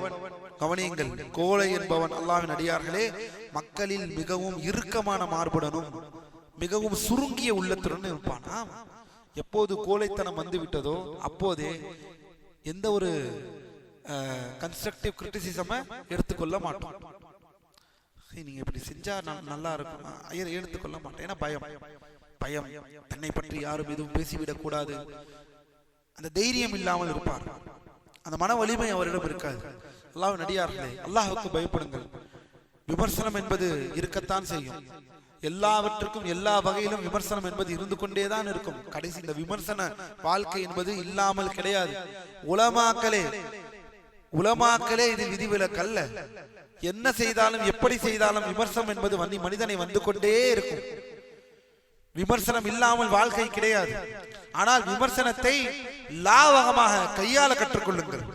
கவனியுங்கள், கோழை என்பவன் அல்லாஹ்வின் அடியார்களே மக்களில் மிகவும் இறுக்கமான மார்புடனும் மிகவும் சுருங்கிய உள்ளத்துடன் இருப்பான். எப்போது கோழைத்தனம் வந்து விட்டதோ அப்போதே எந்த ஒரு கன்ஸ்ட்ரக்டிவ் கிரிட்டிசிசம் எடுத்துக்கொள்ள மாட்டோம். நீங்க இப்படி செஞ்சா நல்லா இருக்கும் எடுத்துக்கொள்ள மாட்டேன். ஏன்னா பயம், தன்னை பற்றி யாரும் எதுவும் பேசிவிடக் கூடாது. அந்த தைரியம் இல்லாமல் இருப்பார். அந்த மன வலிமை அவரிடம் இருக்காது. அல்லாஹ்வின் அடியார்களே, அல்லாஹ்வுக்கு பயப்படுங்கள். விமர்சனம் என்பது இருக்கத்தான் செய்யும். எல்லாவற்றுக்கும் எல்லா வகையிலும் விமர்சனம் என்பது இருந்து கொண்டேதான் இருக்கும். கடைசி இந்த விமர்சன வாழ்க்கை என்பது இல்லாமல் கிடையாது. உலமாக்களே இது விதிவிலக்கல்ல. என்ன செய்தாலும் எப்படி செய்தாலும் விமர்சனம் என்பது மனிதனை வந்து கொண்டே இருக்கும். விமர்சனம் இல்லாமல் வாழ்க்கை கிடையாது. ஆனால் விமர்சனத்தை லாவகமாக கையாள கற்றுக்கொள்ளுங்கள்.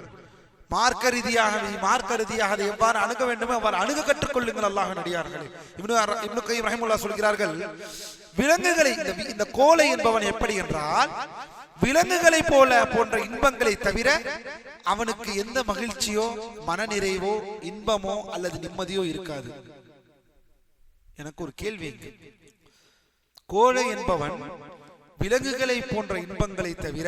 மார்க்க ரீதியாக அதை எவ்வாறு அணுக வேண்டுமோ அவ்வாறு அணுக கற்றுக்கொள்ளுங்கள். அல்லாஹ்வின் அடியார்களே, இப்னு கய்யிம் ரஹிமஹுல்லாஹ் சொல்கிறார்கள், விலங்குகளை இந்த கோழை என்பவன் எப்படி என்றால் விலங்குகளை போன்ற இன்பங்களை தவிர அவனுக்கு எந்த மகிழ்ச்சியோ மனநிறைவோ இன்பமோ அல்லது நிம்மதியோ இருக்காது. எனக்கு ஒரு கேள்வி, கோழை என்பவன் விலங்குகளை போன்ற இன்பங்களை தவிர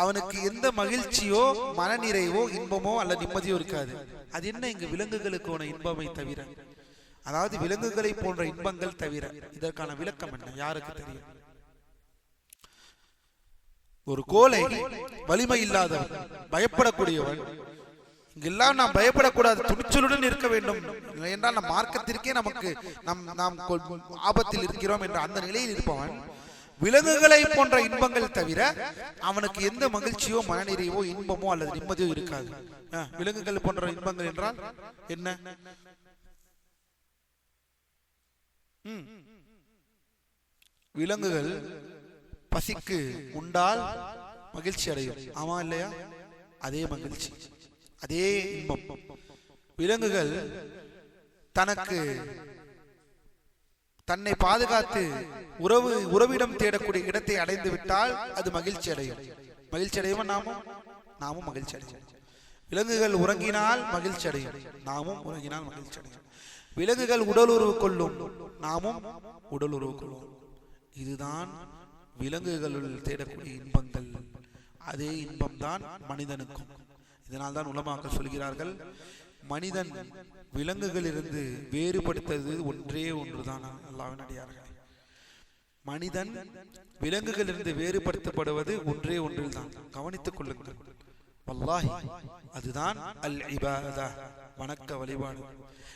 அவனுக்கு எந்த மகிழ்ச்சியோ மனநிறைவோ இன்பமோ அல்லது நிம்மதியோ இருக்காது. அது என்ன இங்கு விலங்குகளுக்கான இன்பமை தவிர, அதாவது விலங்குகளை போன்ற இன்பங்கள் தவிர, இதற்கான விளக்கம் என்ன? யாருக்கு தெரியும்? ஒரு கோழை வலிமை இல்லாதவன், பயப்படக்கூடியவன். இங்கெல்லாம் நாம் பயப்படக்கூடாது, துணிச்சலுடன் இருக்க வேண்டும். என்றால் நம் மார்க்கத்திற்கே நாம் ஆபத்தில் இருக்கிறோம் என்ற அந்த நிலையில் இருப்பவன் விலங்குகளை போன்ற இன்பங்கள் தவிர அவனுக்கு எந்த மகிழ்ச்சியோ மனநிறைவோ இன்பமோ அல்லது நிம்மதியோ இருக்காது. விலங்குகள் போன்ற இன்பங்கள் என்றால் என்ன? விலங்குகள் பசிக்கு உண்டால் மகிழ்ச்சி அடையும், ஆமா இல்லையா? அதே மகிழ்ச்சி, அதே இன்பம். விலங்குகள் தன்னை பாதுகாத்து உறவிடம் தேடக்கூடிய இடத்தை அடைந்து விட்டால் அது மகிழ்ச்சி அடையும். மகிழ்ச்சி அடையும், நாமும் மகிழ்ச்சி அடையும். விலங்குகள் உறங்கினால் மகிழ்ச்சி அடையும், நாமும் உறங்கினால் மகிழ்ச்சி அடையும். விலங்குகள் உடலுறவு கொள்ளும், நாமும் உடலுறவு கொள்ளும். இதுதான் விலங்குகளுள் தேடக்கூடிய இன்பங்கள். அதே இன்பம்தான் மனிதனுக்கும். இதனால் தான் உலமாக்கள் சொல்கிறார்கள், மனிதன் விலங்குகளிலிருந்து வேறுபடுத்தது ஒன்றே ஒன்றுதான். அல்லாஹ்வின் அடியார்களே, மனிதன் விலங்குகளிலிருந்து வேறுபடுத்தப்படுவது ஒன்றே ஒன்றில் தான். கவனித்துக் கொள்ளுங்கள். வல்லாஹி அதுதான் அல் இபாதா, வணக்க வழிபாடு.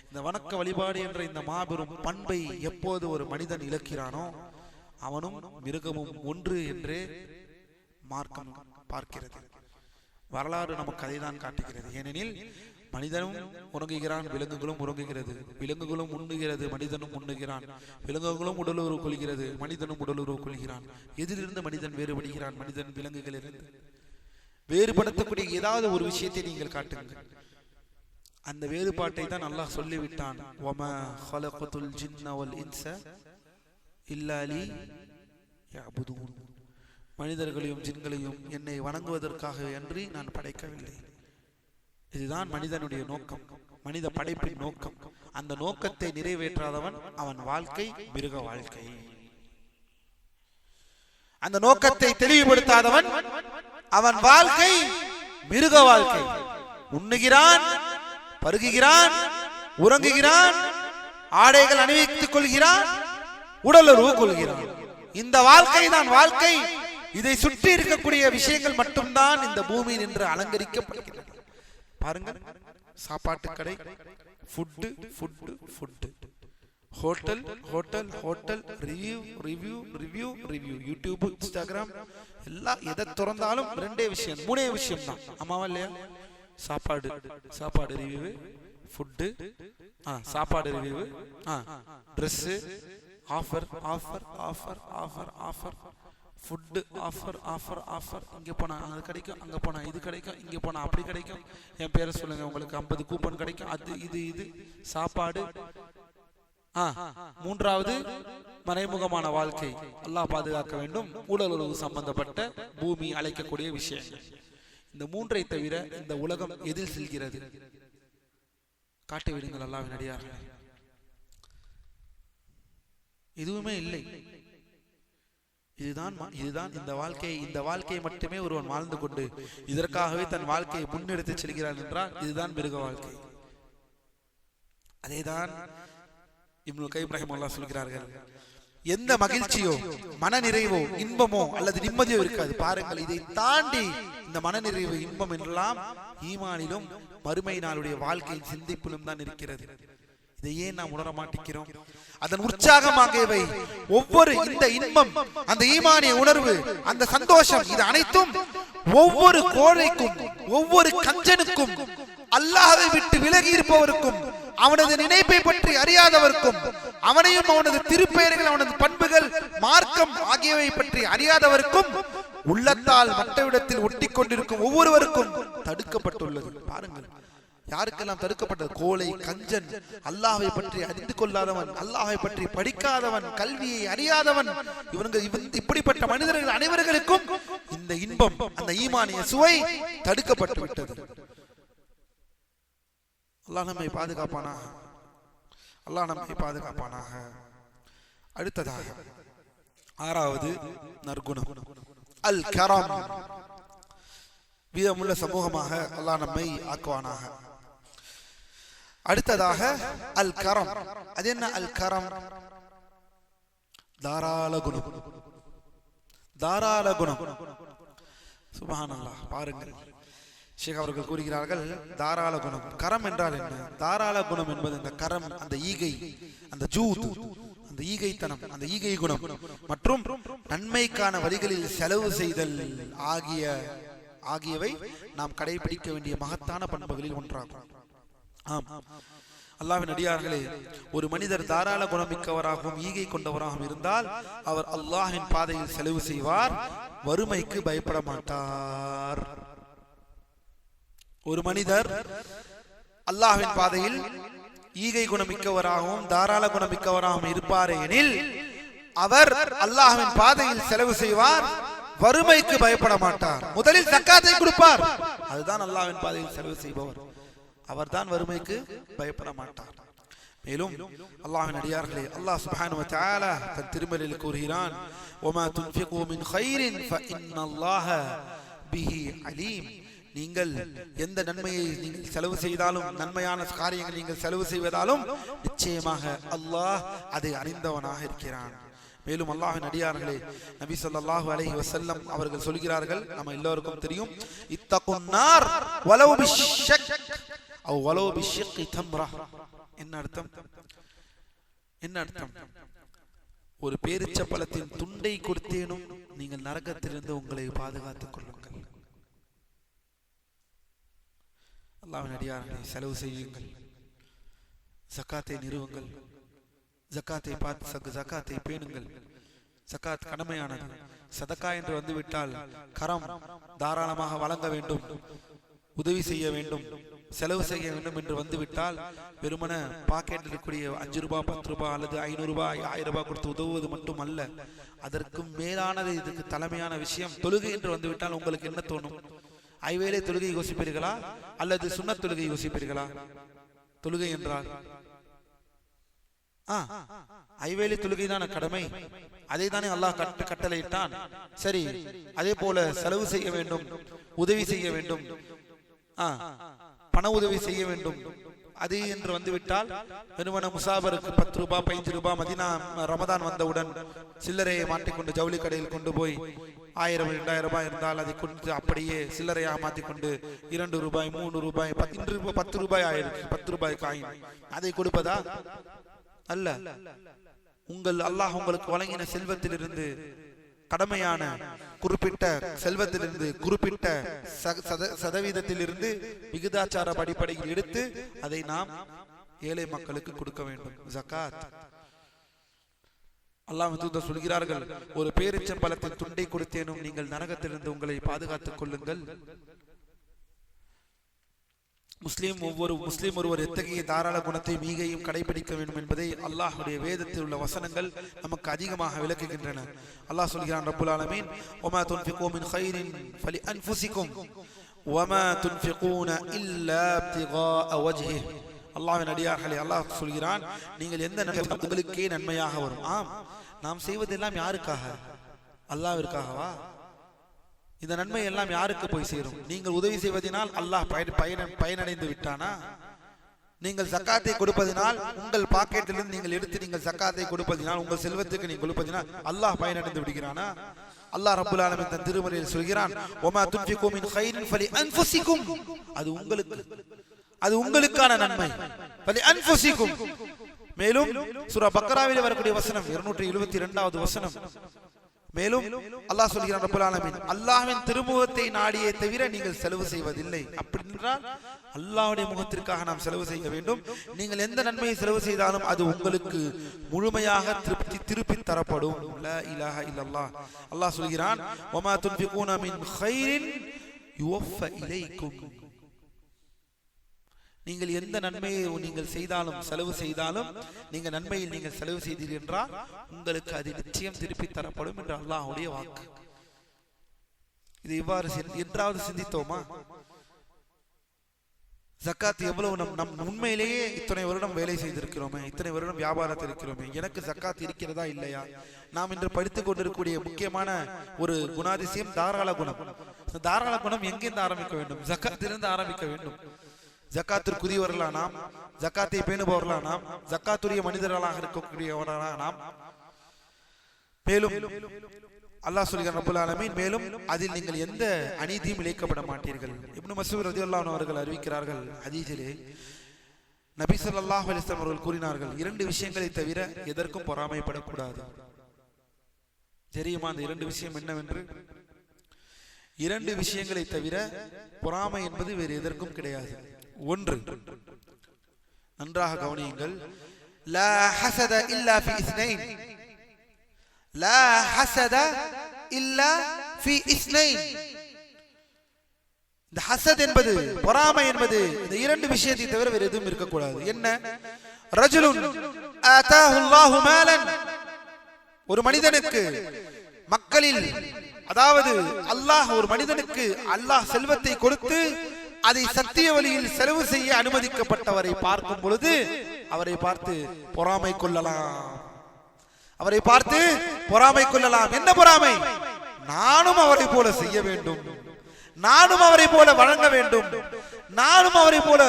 இந்த வணக்க வழிபாடு என்ற இந்த மாபெரும் பண்பை எப்போது ஒரு மனிதன் இழக்கிறானோ அவனும் மிருகமும் ஒன்று என்றே மார்க்கம் பார்க்கிறது. வரலாறு நமக்கு அதை தான் காட்டுகிறது. ஏனெனில் மனிதனும் உறங்குகிறான், விலங்குகளும் உறங்குகிறது. விலங்குகளும் உண்ணுகிறது, மனிதனும் உண்ணுகிறான். விலங்குகளும் உடலுறவு கொள்கிறது, மனிதனும் உடலுறவு கொள்கிறான். எதிலிருந்து மனிதன் வேறுபடுகிறான்? மனிதன் விலங்குகளிலிருந்து. வேறுபடுத்தக்கூடிய ஏதாவது ஒரு விஷயத்தை நீங்கள் காட்டுங்கள். அந்த வேறுபாட்டை தான் அல்லாஹ் சொல்லிவிட்டான். வமா ஹலகத்துல் ஜின்ன வல் இன்ஸ இல்லா லியஅ்புதூன். மனிதர்களையும் ஜின்களையும் என்னை வணங்குவதற்காக அன்றி நான் படைக்கவில்லை. இதுதான் மனிதனுடைய நோக்கம், மனித படைப்பின் நோக்கம். அந்த நோக்கத்தை நிறைவேற்றாதவன் அவன் வாழ்க்கை மிருக வாழ்க்கை. அந்த நோக்கத்தை தெளிவுபடுத்தாதவன் அவன் வாழ்க்கை மிருக வாழ்க்கை. உண்ணுகிறான், பருகுகிறான், உறங்குகிறான், ஆடைகள் அணிவித்துக் கொள்கிறான், உடலுறவு கொள்கிறான். இந்த வாழ்க்கை தான் வாழ்க்கை. இதை சுற்றி இருக்கக்கூடிய விஷயங்கள் மட்டும்தான் இந்த பூமியில் நின்று அலங்கரிக்கப்படுகிறது. பாருங்கள், சாப்பாட்டு கடை, food, hotel, review, YouTube, Instagram, எல்லாம் எதை திறந்தாலும் ரெண்டே விஷயம், மூணே விஷயம் தான். ஆமாவா இல்லையா? சாப்பாடு ரிவ்யூ, ஃபுட்டு, சாப்பாடு review, dress offer, food offer. இங்கே போனால் அது கிடைக்கும், அங்கே போனால் இது கிடைக்கும், இங்கே போனால் அப்படி கிடைக்கும். என் பேரை சொல்லுங்கள், உங்களுக்கு 50 கூப்பன் கிடைக்கும். அது இது சாப்பாடு மூன்றாவது மறைமுகமான வாழ்க்கை, அல்லாஹ் பாதுகாக்க வேண்டும். ஊழல் உறவு சம்பந்தப்பட்ட பூமி அழைக்கக்கூடிய விஷயங்கள். இந்த மூன்றை தவிர இந்த உலகம் எதில் செல்கிறது? காட்டி விடுங்கள் அல்லாஹ்வின் அடியார்களே. எதுவுமே இல்லை. இதுதான் இந்த வாழ்க்கையை மட்டுமே ஒருவன் வாழ்ந்து கொண்டு இதற்காகவே தன் வாழ்க்கையை முன்னெடுத்து செல்கிறான் என்றால் இதுதான் மிருக வாழ்க்கை. அதேதான் இப்னுல் கய்யிம் ரஹிமஹுல்லாஹ் சொல்கிறார்கள், எந்த மகிழ்ச்சியோ மனநிறைவோ இன்பமோ அல்லது நிம்மதியோ இருக்காது. பாருங்கள், இதை தாண்டி இந்த மனநிறைவு இன்பம் என்றெல்லாம் ஈமானிலும் மறுமை நாளுடைய வாழ்க்கையின் சிந்திப்பிலும் தான் இருக்கிறது. இதையே நாம் உணர மாட்டேங்கிறோம். அதன் உற்சாகமாகவே ஒவ்வொரு இந்த இன்பம், அந்த ஈமானிய உணர்வு, அந்த சந்தோஷம், இது அனைத்தும் ஒவ்வொரு கோழைக்கும் ஒவ்வொரு கஞ்சனுக்கும் அல்லாஹ்வை விட்டு விலகி இருப்பவருக்கும் அவனது நினைப்பை பற்றி அறியாதவர்க்கும் அவனையும் அவனது திருப்பெயர்கள் அவனது பண்புகள் மார்க்கம் ஆகியவை பற்றி அறியாதவர்க்கும் உள்ளத்தால் மற்றவிடத்தில் ஒட்டி கொண்டிருக்கும் ஒவ்வொருவருக்கும் தடுக்கப்பட்டுள்ளது. பாருங்கள், யாருக்கெல்லாம் தடுக்கப்பட்டது? கோழை, கஞ்சன், அல்லாஹ்வை பற்றி அறிந்து கொள்ளாதவன், அல்லாஹ்வை பற்றி படிக்காதவன், கல்வியை அறியாதவன், இப்படிப்பட்ட மனிதர்கள் அனைவர்களுக்கும் இந்த இன்பம், அந்த ஈமானிய சுவை தடுக்கப்பட்டு விட்டது. அல்லாஹ் நம்மை பாதுகாப்பானாக. அல்லாஹ் நம்மை பாதுகாப்பானாக. அடுத்ததாக ஆறாவது நற்குணம் அல் கரம். வீரமுள்ள சமூகமாக அல்லாஹ் நம்மை ஆக்குவானாக. அடுத்ததாக அல் கரம். அது என்ன அல் கரம்? தாராள குணம். தாராள குணம். சுப்ஹானல்லாஹ். பாருங்கள், ஷேக் அவர்கள் கூறுகிறார்கள், தாராள குணம். கரம் என்றால் என்ன? தாராள குணம் என்பது இந்த கரம், அந்த ஈகை, அந்த ஜூத், அந்த ஈகைத்தனம், அந்த ஈகை குணம் மற்றும் நன்மைக்கான வழிகளில் செலவு செய்தல் ஆகியவை நாம் கடைபிடிக்க வேண்டிய மகத்தான பண்புகளில் ஒன்றாகும். ஆம், அல்லாஹ்வின் அடியார்களே, ஒரு மனிதர் தாராள குணமிக்கவராகவும் ஈகை கொண்டவராகவும் இருந்தால் அவர் அல்லாஹ்வின் பாதையில் செலவு செய்வார், வறுமைக்கு பயப்பட மாட்டார். ஒரு மனிதர் அல்லாஹ்வின் பாதையில் ஈகை குணமிக்கவராகவும் தாராள குணமிக்கவராகவும் இருப்பாரே எனில் அவர் அல்லாஹ்வின் பாதையில் செலவு செய்வார், வறுமைக்கு பயப்பட மாட்டார். முதலில் ஜக்காத்தை கொடுப்பார். அதுதான் அல்லாஹ்வின் பாதையில் செலவு செய்பவர். அவர்தான் வறுமைக்கு பயப்பட மாட்டார். மேலும் அல்லாஹ்வின் அடியார்களே, அல்லாஹ் சுப்ஹானஹு வ தஆலா தன் திருமறையில் கூறுகிறான், வமா துன்ஃபிகு மின் கைரின் ஃபஇன்னல்லாஹ பிஹி அலீம். நீங்கள் எந்த நன்மையை நீங்கள் செலவு செய்தாலும், நன்மையான காரியங்கள் நீங்கள் செலவு செய்வதாலும் நிச்சயமாக அல்லாஹ் அதை அறிந்தவனாக இருக்கிறான். மேலும் அல்லாஹ்வின் அடியார்களே, நபி ஸல்லல்லாஹு அலைஹி வஸல்லம் அவர்கள் சொல்கிறார்கள், நம்ம எல்லோருக்கும் தெரியும், இத்தகுன் நார் வலவ் பிஷ்ஷக் அவ் வலவ் பிஷ்ஷி தம்ரா. என்ன அர்த்தம்? என்ன அர்த்தம்? ஒரு பேரிச்சம்பழத்தின் துண்டை கொடுத்தேனும் நீங்கள் நரகத்திலிருந்து உங்களை பாதுகாத்துக் கொள்ளுங்கள். அல்லாஹ்வின் அடியார்களே, செலவு செய்யுங்கள், ஜக்காத்தை நிறுவுங்கள், ஜக்காத்தை பார்த்து ஜக்காத்தை பேணுங்கள். ஜக்காத் கடமையானது. சதக்கா என்று வந்துவிட்டால் கரம் தாராளமாக வழங்க வேண்டும், உதவி செய்ய வேண்டும், செலவு செய்ய வேண்டும் என்று வந்துவிட்டால் வெறுமன பாக்கெட்டில் இருக்கக்கூடிய 5 ரூபாய் 10 ரூபாய் அல்லது 500 ரூபாய் 1000 ரூபாய் கொடுத்து உதவுவது மட்டும் அல்ல, அதற்கும் மேலானது, இதுக்கு தலைமையான விஷயம் தொழுகை என்று வந்துவிட்டால் உங்களுக்கு என்ன தோணும்? ஐவேளை தொழுகை யோசிப்பீர்களா அல்லது சுன்னத் தொழுகை யோசிப்பீர்களா? தொழுகை என்றால் ஐவேளை தொழுகை தான கடமை, அதை தானே அல்லாஹ் கட்டளையிட்டான். சரி, அதே போல செலவு செய்ய வேண்டும், உதவி செய்ய வேண்டும், பண உதவி செய்ய வேண்டும், அது என்று வந்துவிட்டால் வெறுமன முசாபருக்கு 10 ரூபாய் 15 ரூபாய் மதீனா ரமதான் வந்தவுடன் சில்லறையை மாற்றிக்கொண்டு ஜவுளி கடையில் கொண்டு போய் 1000 2000 ரூபாய் இருந்தால் அதை கொண்டு அப்படியே சில்லறையாக மாற்றிக்கொண்டு 2 ரூபாய் 3 ரூபாய் 10 ரூபாய் ஆயிருக்கு, 10 ரூபாய் காயின், அதை கொடுப்பதா? அல்ல. உங்கள் அல்லாஹ் உங்களுக்கு வழங்கின செல்வத்திலிருந்து, கடமையான குறிப்பிட்ட செல்வத்திலிருந்து, குறிப்பிட்ட சதவீதத்திலிருந்து விகிதாச்சார அடிப்படையில் எடுத்து அதை நாம் ஏழை மக்களுக்கு கொடுக்க வேண்டும். ஜகாத். அல்லாஹ் தூதர் சொல்கிறார்கள், ஒரு பேரிச்சம்பழத்தின் துண்டை கொடுத்தேனும் நீங்கள் நரகத்திலிருந்து உங்களை பாதுகாத்துக் கொள்ளுங்கள். முஸ்லீம் ஒருவர் எத்தகைய தாராள குணத்தை மீகையும் கடைபிடிக்க வேண்டும் என்பதை அல்லாஹ்வுடைய வேதத்தில் உள்ள வசனங்கள் நமக்கு அதிகமாக விளக்குகின்றன. அல்லாஹ் சொல்கிறான், ரப்புல் ஆலமீன், வமா துன்ஃபிகூ மின் கைரின் ஃபலிஅன்ஃபுசிகும் வமா துன்ஃபிகூன இல்லா இப்திகாஅ வஜ்ஹி. அல்லாஹ்வின் அடியார்களே, அல்லாஹ் சொல்கிறான், நீங்கள் எந்த நன்மை உங்களுக்கே நன்மையாக வரும். ஆம், நாம் செய்வதெல்லாம் யாருக்காக? அல்லாஹ்விற்காகவா? இந்த நன்மை எல்லாம் யாருக்கு போய் சேரும்? நீங்கள் உதவி செய்வதனால் அல்லாஹ் பயனடைந்து விட்டானா? நீங்கள் ஜக்காத்தை கொடுப்பதினால், உங்கள் பாக்கெட்டிலிருந்து நீங்கள் எடுத்து நீங்கள் ஜக்காத்தை கொடுப்பதினால், உங்கள் செல்வத்துக்கு நீங்கள் கொடுப்பதினால் அல்லாஹ் பயனடைந்து விடுகிறானா? அல்லாஹ் ரப்புல் ஆலமீன் தன் திருமறையில் சொல்கிறான், வமா துன்ஃபிகூ மின் கைரின் ஃபலிஅன்ஃபுசிகும். அது உங்களுக்கு, அது உங்களுக்கான நன்மை. ஃபலிஅன்ஃபுசிகும். மேலும் சூரா பக்ராவிலே வரக்கூடிய வசனம் 272வது வசனம். மேலும் அல்லாஹ் சொல்கிறான், ரப்புல் ஆலமீன், அல்லாஹ்வின் திருமுகத்தை நாடியே தவிர நீங்கள் செலவு செய்வதில்லை. அப்படி என்றால் அல்லாஹ்வுடைய முகத்திற்காக நாம் செலவு செய்ய வேண்டும். நீங்கள் எந்த நன்மையை செலவு செய்தாலும் அது உங்களுக்கு முழுமையாக திருப்பி தரப்படும். லா இலாஹா இல்லல்லாஹ். அல்லாஹ் சொல்கிறான், வமா துன்ஃபிகூன மின் கைரின் யுவஃப இலைக்கும். நீங்கள் எந்த நன்மையை நீங்கள் செய்தாலும், செலவு செய்தாலும், நீங்கள் நன்மையில் நீங்கள் செலவு செய்தீர்கள் என்றால் உங்களுக்கு அது நிச்சயம் திருப்பி தரப்படும் என்று அல்லாஹ்வுடைய வாக்கு. இது இவ்வாறு என்றாவது சிந்தித்தோமா? ஜக்காத் எவ்வளவு நம் உண்மையிலேயே இத்தனை வருடம் வேலை செய்திருக்கிறோமே, இத்தனை வருடம் வியாபாரத்தில் இருக்கிறோமே, எனக்கு ஜக்காத் இருக்கிறதா இல்லையா? நாம் இன்று படித்துக் கொண்டிருக்கக்கூடிய முக்கியமான ஒரு குணாதிசயம் தாராள குணம். தாராள குணம் எங்கிருந்து ஆரம்பிக்க வேண்டும்? ஜக்காத்திலிருந்து ஆரம்பிக்க வேண்டும். ஜக்காத்திற்குரியவர்களா நாம், ஜக்காத்தை பேணுபவர்களா நாம், ஜக்காத்துரிய மனிதர்களாக இருக்கக்கூடியவர்களா நாம். மேலும் அல்லாஹ் சொல்கிறான், ரப்புல் ஆலமீன், மேலும் அதில் நீங்கள் எந்த அநீதியும் இழைக்கப்பட மாட்டீர்கள். இப்னு மஸ்ஊத் ரலியல்லாஹு அன்ஹு அவர்கள் அறிவிக்கிறார்கள், ஹதீஸிலே நபி ஸல்லல்லாஹு அலைஹி வஸல்லம் அவர்கள் கூறினார்கள், 2 விஷயங்களை தவிர எதற்கும் பொறாமைப்படக்கூடாது. தெரியுமா அந்த 2 விஷயம் என்னவென்று? 2 விஷயங்களை தவிர பொறாமை என்பது வேறு எதற்கும் கிடையாது. ஒன்று, நன்றாக கவனியுங்கள், லா ஹஸத இல்லா ஃபீ இஸ்னைன். லா ஹஸத இல்லா ஃபீ இஸ்னைன். இந்த ஹஸத் என்பது, பொறாமை என்பது, இந்த 2 விஷயத்தை தவிர வேறு எதுவும் இருக்கக்கூடாது. என்ன? ரஜுலுன் ஆதாஹு அல்லாஹு மாலன். ஒரு மனிதனுக்கு மக்களில், அதாவது அல்லாஹ் ஒரு மனிதனுக்கு அல்லாஹ் செல்வத்தை கொடுத்து அதை சத்திய வழியில் செலவு செய்ய அனுமதிக்கப்பட்டவரை பார்க்கும் பொழுது அவரை பார்த்து பொறாமை கொள்ளலாம். அவரை பார்த்து பொறாமை கொள்ளலாம். என்ன பொறாமை? நானும் அவரை போல செய்ய வேண்டும், நானும் அவரை போல வழங்க வேண்டும், நானும் அவரை போல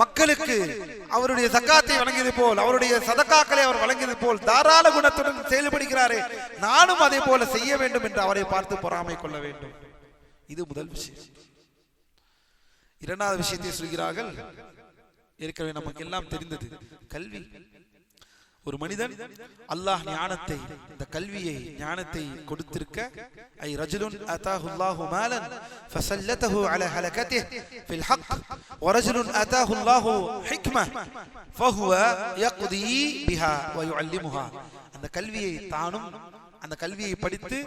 மக்களுக்கு அவருடைய ஜக்காத்தை வழங்கியது போல், அவருடைய சதக்காக்களை அவர் வழங்கியது போல் தாராள குணத்துடன் செயல்படுகிறாரே, நானும் அதே போல செய்ய வேண்டும் என்று அவரை பார்த்து பொறாமை கொள்ள வேண்டும். இது முதல் விஷயம். 2வது விஷயத்தை சொல்கிறார்கள், ஏற்கனவே நமக்கு எல்லாம் தெரிந்தது, கல்வி. ஒரு மனிதன் அல்லாஹ் ஞானத்தை, இந்த கல்வியை, ஞானத்தை கொடுத்திருக்க, ஐ ரஜுலுன் ஆதாஹு அல்லாஹு மாலன் ஃபஸல்லதஹு அலா ஹலகதிஹி ஃபில் ஹக் வ ரஜுலுன் ஆதாஹு அல்லாஹு ஹிக்மா ஃபஹுவ யக்தி பிஹா வ யுஅல்லிமுஹா. அந்த கல்வியை தானும், அந்த கல்வியை படித்து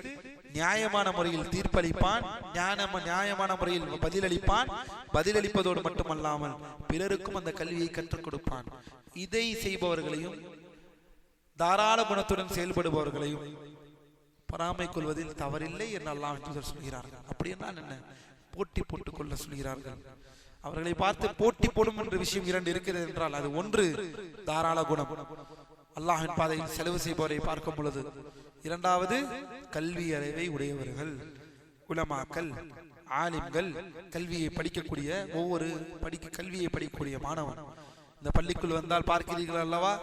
நியாயமான முறையில் தீர்ப்பளிப்பான், நியாயமான முறையில் பதிலளிப்பான். பதிலளிப்பதோடு மட்டுமல்லாமல் பிறருக்கும் அந்த கல்வியை கற்றுக் கொடுப்பான். இதை செய்பவர்களையும், தாராள குணத்துடன் செயல்படுபவர்களையும் பொறாமை கொள்வதில் தவறில்லை என்று அல்லாஹ் தூதர் சொல்கிறார்கள். அப்படி என்றால் என்ன? போட்டி போட்டுக் கொள்ள சொல்கிறார்கள். அவர்களை பார்த்து போட்டி போடும் என்ற விஷயம் 2 இருக்கிறது என்றால் அது ஒன்று தாராள குணம், அல்லாஹ்வின் பாதையில் செலவு செய்பவரை பார்க்கும் பொழுது. 2வது கல்வி அறிவை உடையவர்கள், உலமாக்கள், ஆலிம்கள், கல்வியை படிக்கக்கூடிய ஒவ்வொரு கல்வியை படிக்கக்கூடிய மாணவன். இந்த பள்ளிக்குள் வந்தால் பார்க்கிறீர்கள் அல்லவா,